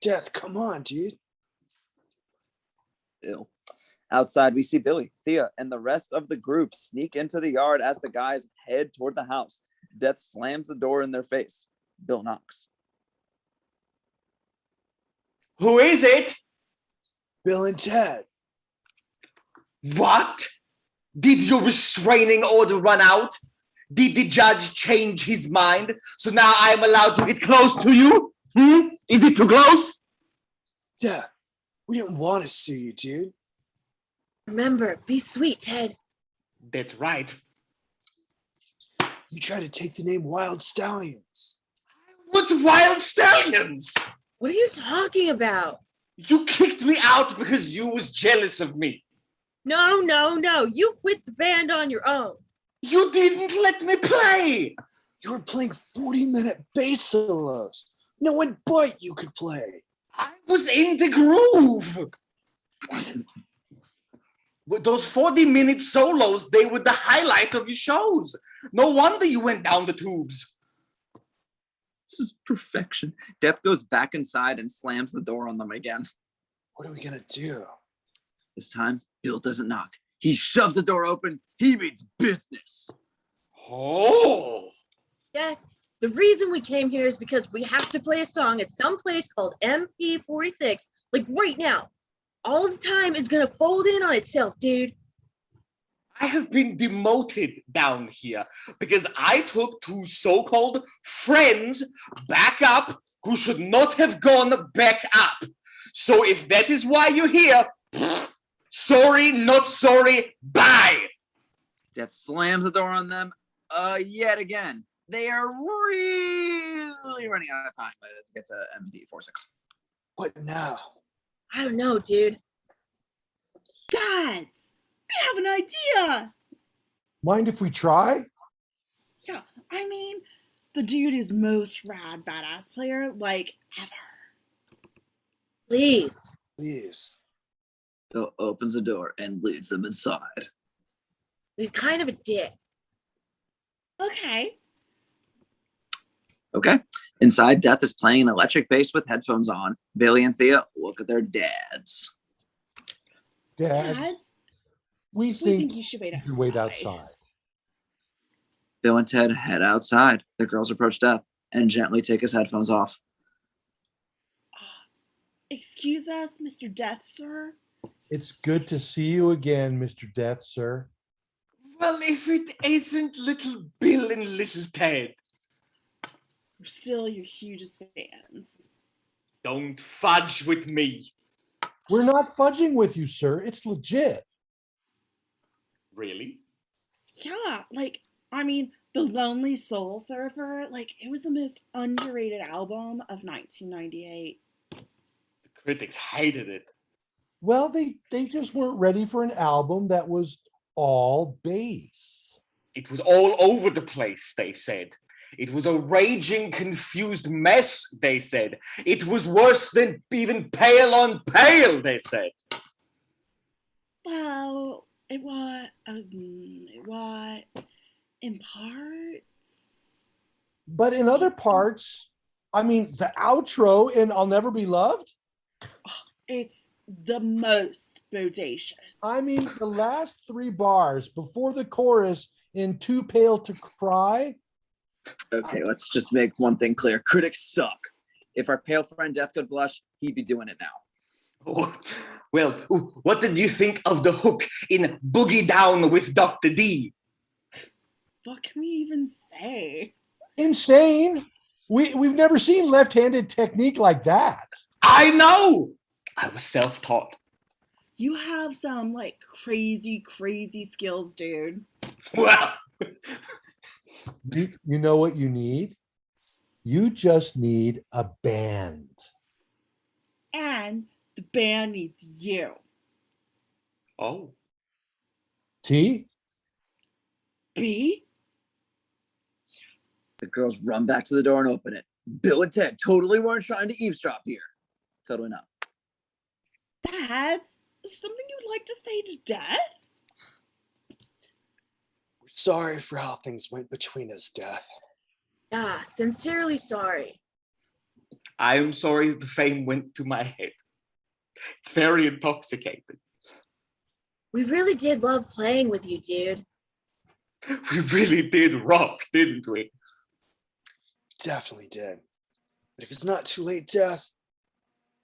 Death, come on, dude. Ew. Outside, we see Billie, Thea, and the rest of the group sneak into the yard as the guys head toward the house. Death slams the door in their face. Bill knocks. Who is it? Bill and Ted. What? Did your restraining order run out? Did the judge change his mind? So now I'm allowed to get close to you? Is it too close? Yeah, we didn't want to sue you, dude. Remember, be sweet, Ted. That's right. You tried to take the name Wild Stallions. What's Wild Stallions? What are you talking about? You kicked me out because you was jealous of me. No. You quit the band on your own. You didn't let me play. You were playing 40-minute bass solos. No one but you could play. I was in the groove. With those 40-minute solos, they were the highlight of your shows. No wonder you went down the tubes. This is perfection. Death goes back inside and slams the door on them again. What are we going to do? This time, Bill doesn't knock. He shoves the door open. He means business. Oh. Death, the reason we came here is because we have to play a song at some place called MP46, like right now. All the time is going to fold in on itself, dude. I have been demoted down here because I took two so-called friends back up who should not have gone back up. So if that is why you're here, sorry, not sorry, bye. Death slams the door on them yet again. They are really running out of time to get to MP46. What now? I don't know, dude. Dads, I have an idea. Mind if we try? Yeah, I mean, the dude is most rad badass player like ever. Please. Please. Bill opens the door and leads them inside. He's kind of a dick. Okay. Okay. Inside, Death is playing an electric bass with headphones on. Billie and Thea look at their dads. Dads, we think you should wait outside. you wait outside. Bill and Ted head outside. The girls approach Death and gently take his headphones off. Excuse us, Mr. Death, sir? It's good to see you again, Mr. Death, sir. Well, if it isn't little Bill and little Ted. We're still your hugest fans. Don't fudge with me. We're not fudging with you, sir. It's legit. Really? Yeah, The Lonely Soul Surfer, it was the most underrated album of 1998. The critics hated it. Well, they just weren't ready for an album that was all bass. It was all over the place, they said. It was a raging, confused mess, they said. It was worse than even Pale on Pale, they said. Well, it was in parts. But in other parts, the outro in I'll Never Be Loved? It's the most bodacious. I mean, the last 3 bars before the chorus in Too Pale to Cry. Okay, let's just make one thing clear. Critics suck. If our pale friend Death could blush, he'd be doing it now. Oh, well, what did you think of the hook in Boogie Down with Dr. D? What can we even say? Insane. We've never seen left-handed technique like that. I know! I was self-taught. You have some like crazy skills, dude. Well, You know what you need? You just need a band. And the band needs you. oh, T? B? The girls run back to the door and open it. Bill and Ted totally weren't trying to eavesdrop here. Totally not. Dad, is something you'd like to say to Death? We're sorry for how things went between us, Death. Yeah, sincerely sorry. I am sorry the fame went to my head. It's very intoxicating. We really did love playing with you, dude. We really did rock, didn't we? Definitely did. But if it's not too late, Death,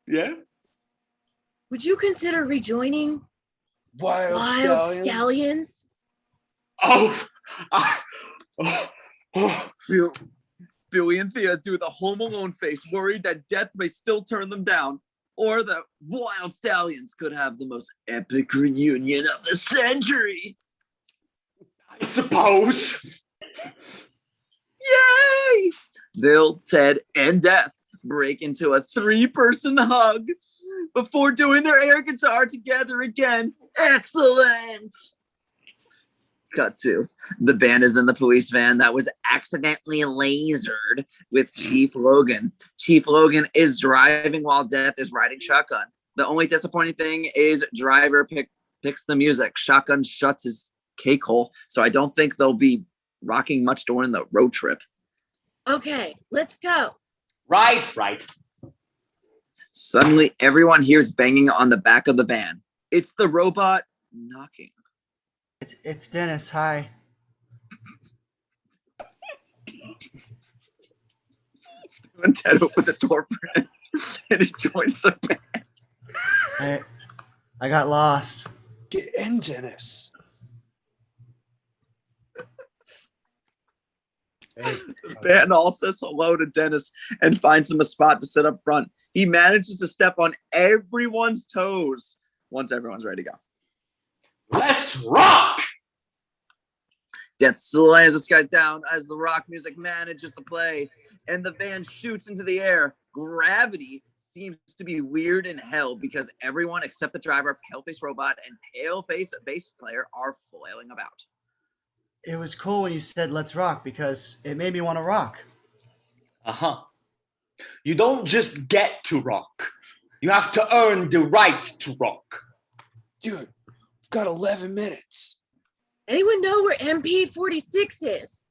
Yeah? Would you consider rejoining Wild Stallions? Oh, oh. Billie and Thea do the Home Alone face, worried that Death may still turn them down, or that Wild Stallions could have the most epic reunion of the century. I suppose. Yay! Bill, Ted, and Death break into a 3-person hug before doing their air guitar together again. Excellent! Cut to the band is in the police van that was accidentally lasered with Chief Logan. Chief Logan is driving while Death is riding shotgun. The only disappointing thing is driver picks the music. Shotgun shuts his cake hole, so I don't think they'll be rocking much during the road trip. Okay, let's go. Right. Suddenly, everyone hears banging on the back of the van. It's the robot knocking. It's Dennis. Hi. And Ted opened the door for him, and he joins the band. I got lost. Get in, Dennis. The band all says hello to Dennis and finds him a spot to sit up front. He manages to step on everyone's toes once everyone's ready to go. Let's rock! Death slams this guy down as the rock music manages to play, and the van shoots into the air. Gravity seems to be weird in hell because everyone except the driver, Paleface Robot, and Paleface Bass Player are flailing about. It was cool when you said let's rock because it made me want to rock. Uh-huh. You don't just get to rock. You have to earn the right to rock. Dude, we've got 11 minutes. Anyone know where MP46 is?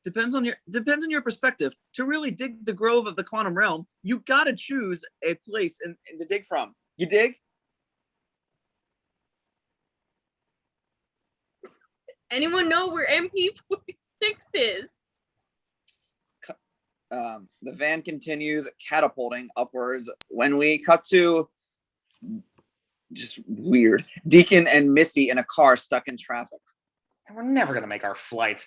Depends on your perspective. To really dig the grove of the quantum realm, you gotta choose a place and to dig from. You dig? Anyone know where MP46 is? The van continues catapulting upwards when we cut to just weird Deacon and Missy in a car stuck in traffic. And we're never going to make our flight.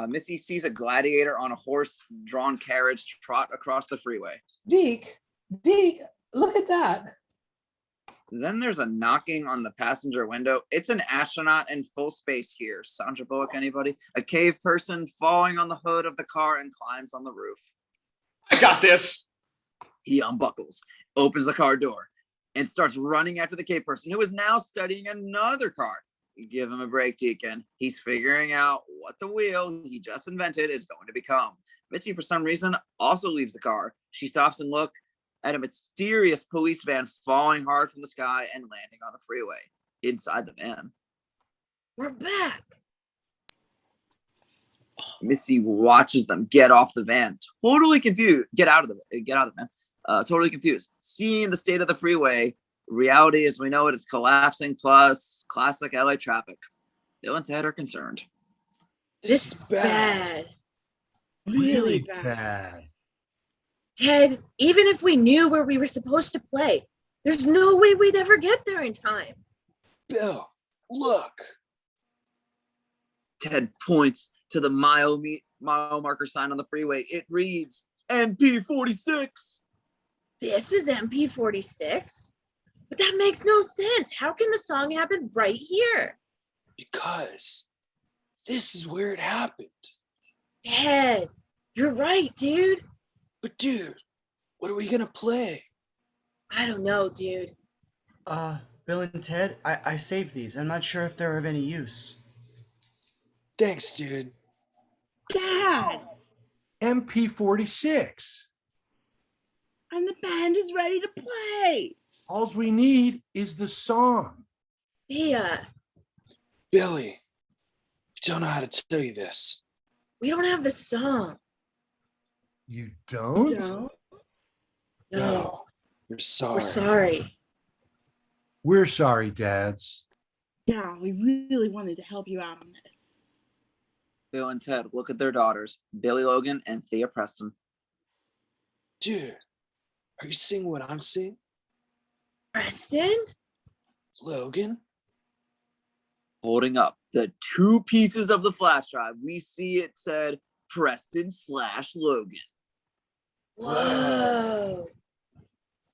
Missy sees a gladiator on a horse-drawn carriage trot across the freeway. Deke, look at that. Then there's a knocking on the passenger window. It's an astronaut in full space gear. Sandra Bullock, anybody? A cave person falling on the hood of the car and climbs on the roof. I got this. He unbuckles, opens the car door, and starts running after the cave person, who is now studying another car. Give him a break, Deacon. He's figuring out what the wheel he just invented is going to become. Missy, for some reason, also leaves the car. She stops and looks at a mysterious police van falling hard from the sky and landing on the freeway. Inside the van, We're back. Missy watches them get off the van, totally confused. Get out of the van. Totally confused. Seeing the state of the freeway, reality as we know it is collapsing, plus classic LA traffic. Bill and Ted are concerned. This is bad. Really bad. Ted, even if we knew where we were supposed to play, there's no way we'd ever get there in time. Bill, look. Ted points to the mile marker sign on the freeway. It reads MP46. This is MP46? But that makes no sense. How can the song happen right here? Because this is where it happened. Ted, you're right, dude. But dude, what are we gonna play? I don't know, dude. Bill and Ted, I saved these. I'm not sure if they're of any use. Thanks, dude. Dad! MP46. And the band is ready to play. All we need is the song. Thea, Billie, I don't know how to tell you this. we don't have the song. You don't? No. We're sorry. We're sorry. We're sorry, dads. Yeah, we really wanted to help you out on this. Bill and Ted look at their daughters, Billie Logan and Thea Preston. Dude, are you seeing what I'm seeing? Preston? Logan? Holding up the two pieces of the flash drive, we see it said Preston/Logan. Whoa.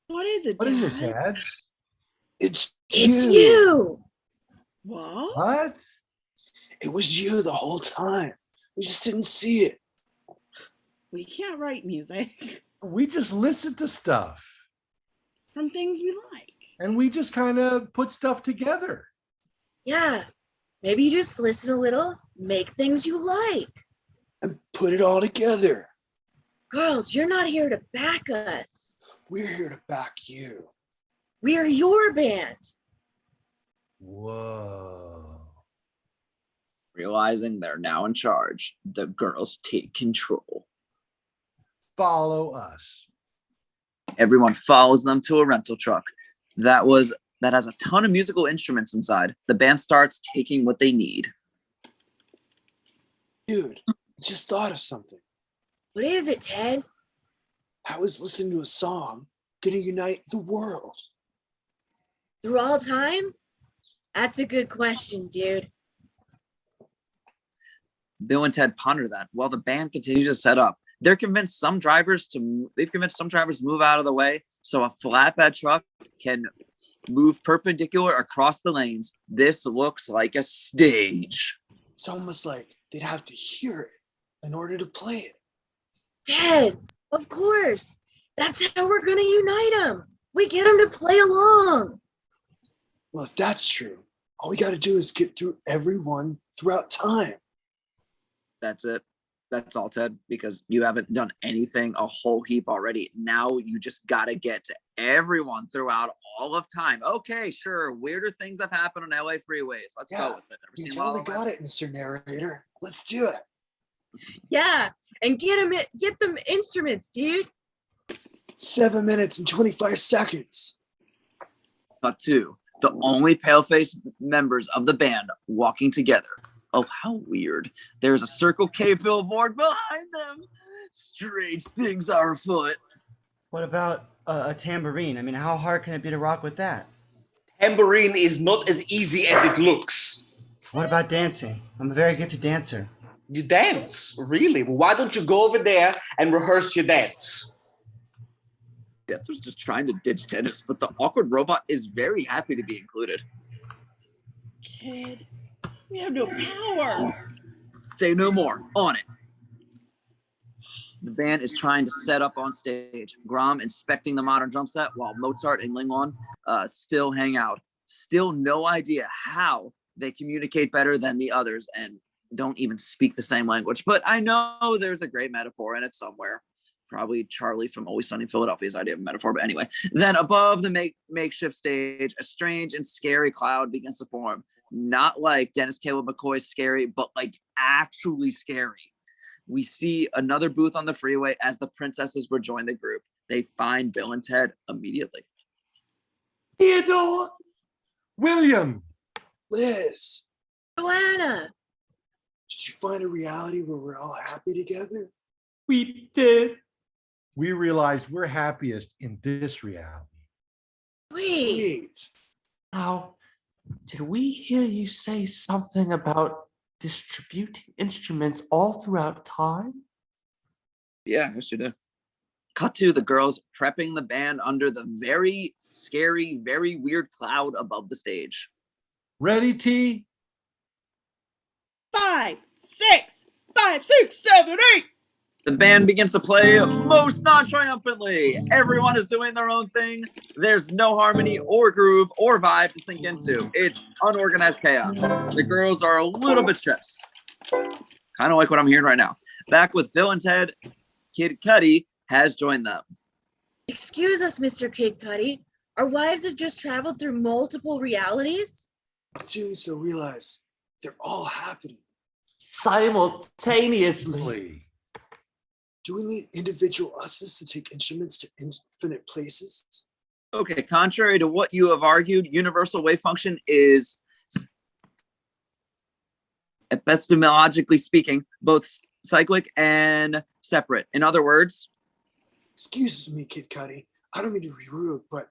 What is it, What is it, Dad? dads? It's You. What? What? It was you the whole time. We just didn't see it. We can't write music We just listen to stuff. from things we like. And we just kind of put stuff together. Yeah. Maybe you just listen a little, make things you like. And put it all together. Girls, you're not here to back us. We're here to back you. We're your band. Whoa. Realizing they're now in charge, the girls take control. Follow us. Everyone follows them to a rental truck that has a ton of musical instruments inside. The band starts taking what they need. Dude, I just thought of something. What is it, Ted? How is listening to a song gonna unite the world? Through all time? That's a good question, dude. Bill and Ted ponder that while the band continues to set up. They've convinced some drivers to move out of the way so a flatbed truck can move perpendicular across the lanes. This looks like a stage. It's almost like they'd have to hear it in order to play it. Ted, of course. That's how we're going to unite them. We get them to play along. Well, if that's true, all we gotta do is get through everyone throughout time. That's it. That's all, Ted, because you haven't done anything a whole heap already. Now you just got to get to everyone throughout all of time. Okay, sure. Weirder things have happened on LA freeways. Let's go with it. You totally got it, Mr. Narrator. Let's do it. Yeah, and get them instruments, dude. 7 minutes and 25 seconds. Cut two. The only pale-faced members of the band walking together. Oh, how weird. There's a Circle K billboard behind them. Strange things are afoot. What about a tambourine? I mean, how hard can it be to rock with that? Tambourine is not as easy as it looks. What about dancing? I'm a very gifted dancer. You dance? Really? Well, why don't you go over there and rehearse your dance? Death was just trying to ditch tennis, but the awkward robot is very happy to be included. Kid, we have no power. Say no more. On it. The band is trying to set up on stage. Grom inspecting the modern drum set while Mozart and Linglon still hang out. Still no idea how they communicate better than the others and don't even speak the same language. But I know there's a great metaphor in it somewhere. Probably Charlie from Always Sunny in Philadelphia's idea of a metaphor, but anyway. Then above the makeshift stage, a strange and scary cloud begins to form. Not like Dennis Caleb McCoy's scary, but like actually scary. We see another booth on the freeway as the princesses rejoin the group. They find Bill and Ted immediately. Theodore! William! Liz, Joanna! did you find a reality where we're all happy together? We did. We realized we're happiest in this reality. Sweet. Now, did we hear you say something about distributing instruments all throughout time? Yeah, yes, you did. Cut to the girls prepping the band under the very scary, very weird cloud above the stage. Ready, T? 5, 6, 5, 6, 7, 8. The band begins to play most non-triumphantly. Everyone is doing their own thing. There's no harmony or groove or vibe to sink into. It's unorganized chaos. The girls are a little bit stressed. Kind of like what I'm hearing right now. Back with Bill and Ted, Kid Cudi has joined them. Excuse us, Mr. Kid Cudi. Our wives have just traveled through multiple realities. Doing so realize they're all happening. Simultaneously. Do we need individual uses to take instruments to infinite places? Okay, contrary to what you have argued, universal wave function is, epistemologically speaking, both cyclic and separate. In other words, Excuse me, Kid Cudi. I don't mean to be rude, but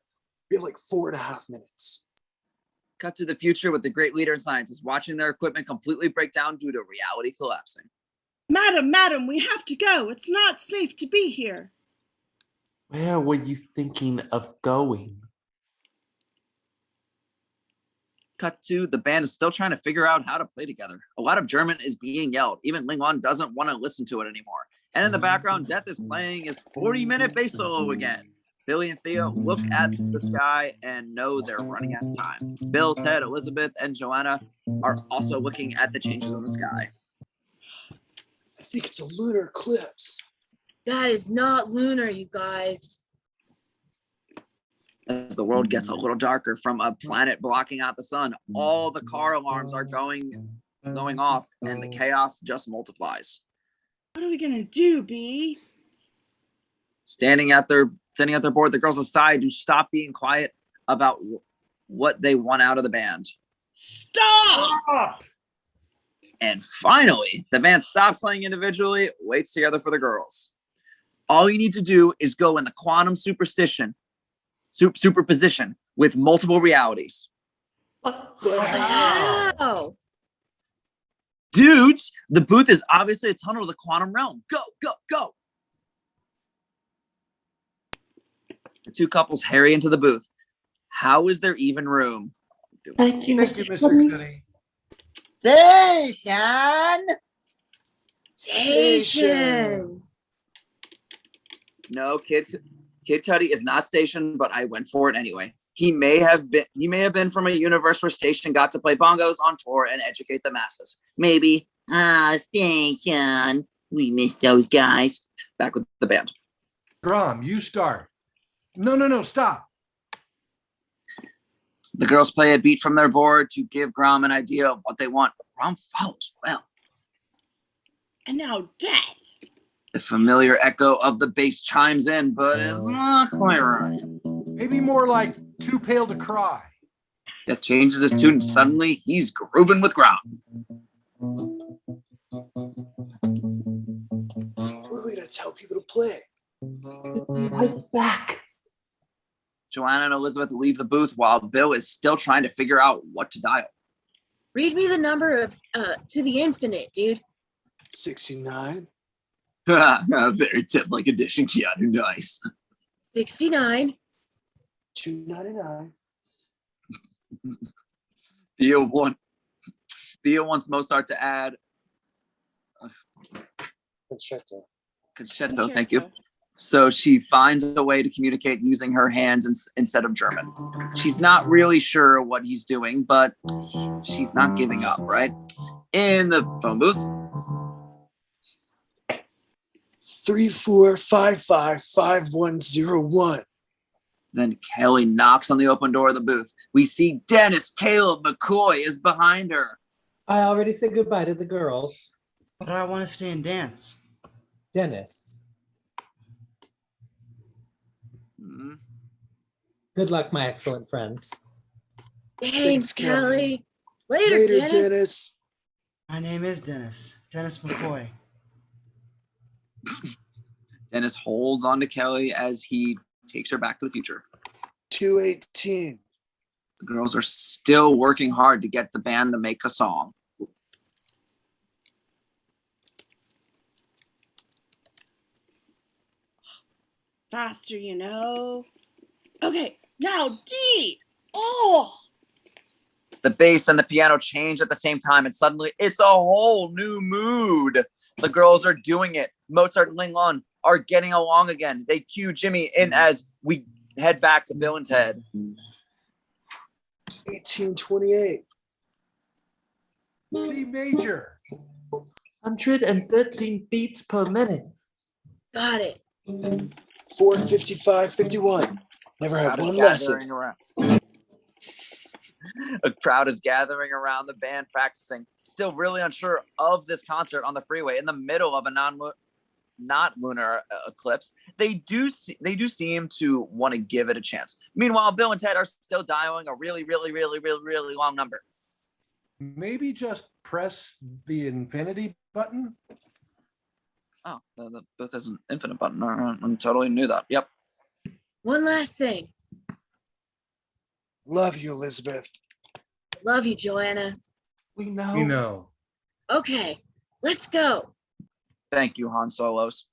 we have like 4.5 minutes. cut to the future with the great leader and scientist watching their equipment completely break down due to reality collapsing. Madam, we have to go. It's not safe to be here. Where were you thinking of going? Cut to the band is still trying to figure out how to play together. A lot of German is being yelled. Even Ling doesn't want to listen to it anymore. And in the background, Death is playing his 40-minute bass solo again. Billie and Thea look at the sky and know they're running out of time. Bill, Ted, Elizabeth, and Joanna are also looking at the changes in the sky. I think it's a lunar eclipse. That is not lunar, you guys. As the world gets a little darker from a planet blocking out the sun, all the car alarms are going off, and the chaos just multiplies. What are we gonna do, B? Standing at their board, the girls decide to stop being quiet about what they want out of the band. Stop! And finally, the band stops playing individually, waits together for the girls. All you need to do is go in the quantum superposition with multiple realities. Wow. Dudes, the booth is obviously a tunnel to the quantum realm. Go, go, go. The two couples hurry into the booth. How is there even room? Thank you, Mr. Cudi. Station. No, Kid Cudi is not stationed, but I went for it anyway. He may have been from a universe where Station got to play bongos on tour and educate the masses. Maybe. Station. We miss those guys. Back with the band. Grom, you start. No, stop. The girls play a beat from their board to give Grom an idea of what they want. Grom follows well. And now death. The familiar echo of the bass chimes in, but it's not quite right. Maybe more like Too Pale to Cry. Death changes his tune and suddenly he's grooving with Grom. What are we gonna tell people to play? Right back. Joanna and Elizabeth leave the booth while Bill is still trying to figure out what to dial. Read me the number of to the infinite, dude. 69. Very tip-like addition, Keanu. Nice. 69. 299. Thea wants Mozart to add concerto. Thank you. So she finds a way to communicate using her hands instead of German. She's not really sure what he's doing, but she's not giving up, right? In the phone booth. 34555101. Then Kelly knocks on the open door of the booth. We see Dennis Caleb McCoy is behind her. I already said goodbye to the girls. But I want to stay and dance. Dennis. Mhm. Good luck, my excellent friends. Thanks, Kelly. Kelly. Later, Later, Dennis. Dennis. My name is Dennis. Dennis McCoy. Dennis holds on to Kelly as he takes her back to the future. 218. The girls are still working hard to get the band to make a song. Faster, you know. Okay, now D. Oh, The bass and the piano change at the same time, and suddenly it's a whole new mood. The girls are doing it. Mozart and Ling Lun are getting along again. They cue Jimi in as we head back to Bill and Ted. 1828. C major. 113 beats per minute. Got it. 455.51. Never had Crowd is one lesson. gathering around. A crowd is gathering around the band practicing, still really unsure of this concert on the freeway in the middle of a not lunar eclipse. They do seem to want to give it a chance. Meanwhile, Bill and Ted are still dialing a really long number. Maybe just press the infinity button. Oh, the booth has an infinite button. I totally knew that. Yep. One last thing. Love you, Elizabeth. Love you, Joanna. We know. You know. Okay, let's go. Thank you, Han Solos.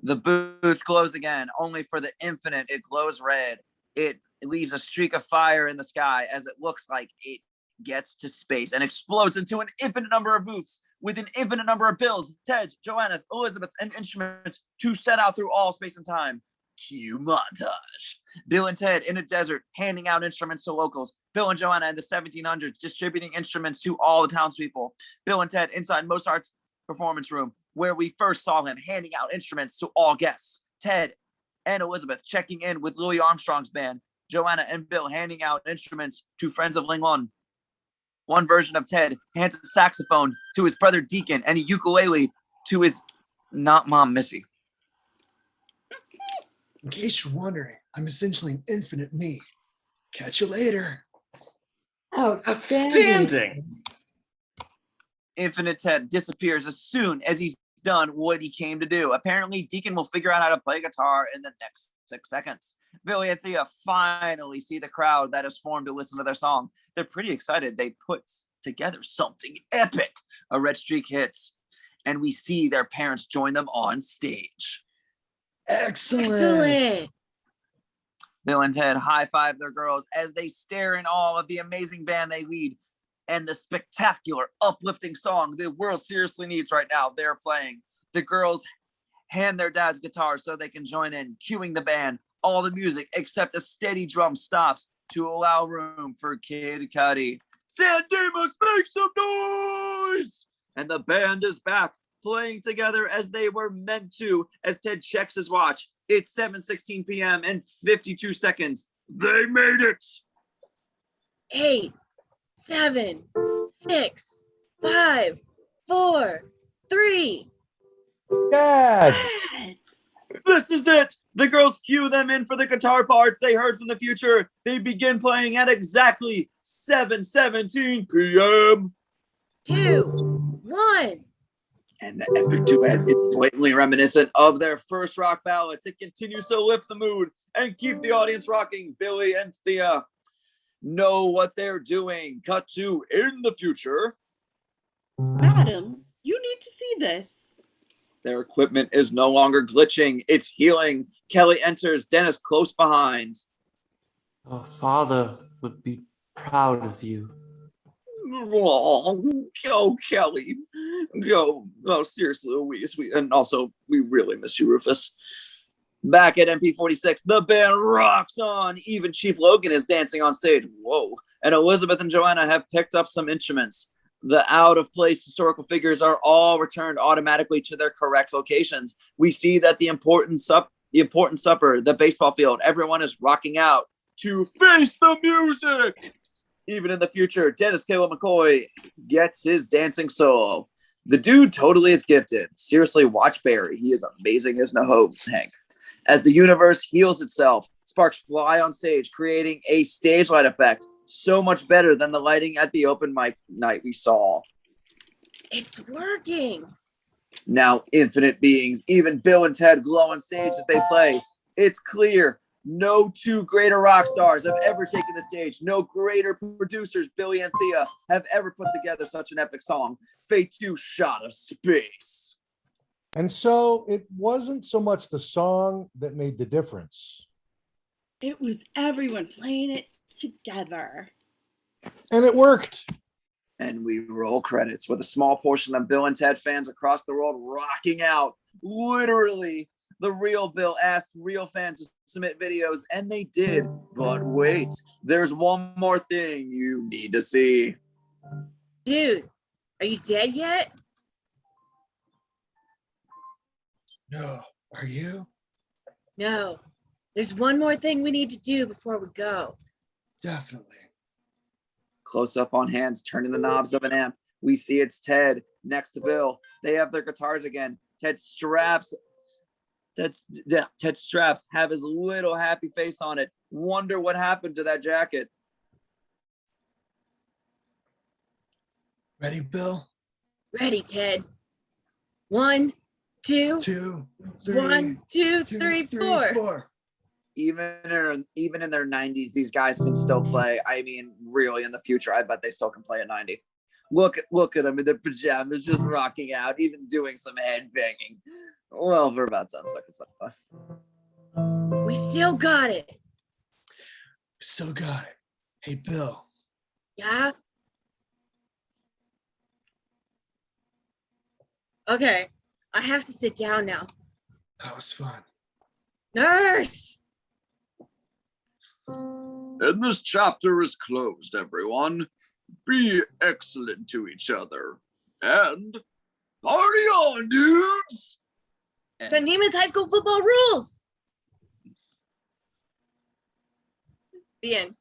The booth glows again, only for the infinite. It glows red. It leaves a streak of fire in the sky as it looks like it gets to space and explodes into an infinite number of booths with an infinite number of Bills, Teds, Joannas, Elizabeths, and instruments to set out through all space and time. Cue montage. Bill and Ted in a desert handing out instruments to locals. Bill and Joanna in the 1700s distributing instruments to all the townspeople. Bill and Ted inside Mozart's performance room where we first saw him handing out instruments to all guests. Ted and Elizabeth checking in with Louis Armstrong's band. Joanna and Bill handing out instruments to friends of Ling Lun. One version of Ted hands a saxophone to his brother Deacon and a ukulele to his not mom Missy. In case you're wondering, I'm essentially an infinite me. Catch you later. Outstanding. Infinite Ted disappears as soon as he's done what he came to do. Apparently, Deacon will figure out how to play guitar in the next 6 seconds. Billie and Thea finally see the crowd that has formed to listen to their song. They're pretty excited. They put together something epic. A red streak hits, and we see their parents join them on stage. Excellent. Bill and Ted high-five their girls as they stare in awe of the amazing band they lead and the spectacular, uplifting song the world seriously needs right now. They're playing. The girls hand their dads guitars so they can join in, cueing the band. All the music except a steady drum stops to allow room for Kid Cudi. Sandy must make some noise! And the band is back, playing together as they were meant to. As Ted checks his watch, it's 7:16 p.m. and 52 seconds. They made it! 8, 7, 6, 5, 4, 3. Dad. yes. This is it! The girls cue them in for the guitar parts they heard from the future. They begin playing at exactly 7:17 p.m. 2, 1. And the epic duet is blatantly reminiscent of their first rock ballads. It continues to lift the mood and keep the audience rocking. Billie and Thea know what they're doing. Cut to in the future. Madam, you need to see this. Their equipment is no longer glitching. It's healing. Kelly enters, Dennis close behind. Oh, Father would be proud of you. Oh, Kelly. Go. Oh, seriously, we really miss you, Rufus. Back at MP46, the band rocks on. Even Chief Logan is dancing on stage. Whoa. And Elizabeth and Joanna have picked up some instruments. The out-of-place historical figures are all returned automatically to their correct locations. We see that the important supper, the baseball field, everyone is rocking out to face the music. Even in the future, Dennis Caleb McCoy gets his dancing solo. The dude totally is gifted. Seriously, watch Barry. He is amazing as no Hank. As the universe heals itself, sparks fly on stage, creating a stage light effect so much better than the lighting at the open mic night we saw. It's working. Now, infinite beings, even Bill and Ted glow on stage as they play. It's clear no two greater rock stars have ever taken the stage. No greater producers, Billie and Thea, have ever put together such an epic song. Fate 2 Shot of Space. And so it wasn't so much the song that made the difference. It was everyone playing it together. And it worked. And we roll credits with a small portion of Bill and Ted fans across the world rocking out. Literally, the real Bill asked real fans to submit videos, and they did. But wait, there's one more thing you need to see. Dude, are you dead yet? No, are you? No. There's one more thing we need to do before we go. Definitely. Close up on hands, turning the knobs of an amp. We see it's Ted next to Bill. They have their guitars again. Ted's straps have his little happy face on it. Wonder what happened to that jacket. Ready, Bill? Ready, Ted. 1, 2, 2, 3. 1, 2, 2, 3, 3, 4. 4. Even in their 90s, these guys can still play. I mean, really, in the future, I bet they still can play at 90. Look at them in their pajamas, just rocking out, even doing some head banging. Well, for about 10 seconds. We still got it. Still got it. Hey, Bill. Yeah? Okay, I have to sit down now. That was fun. Nurse! And this chapter is closed, everyone. Be excellent to each other. And party on, dudes! San Dimas High School football rules! The end.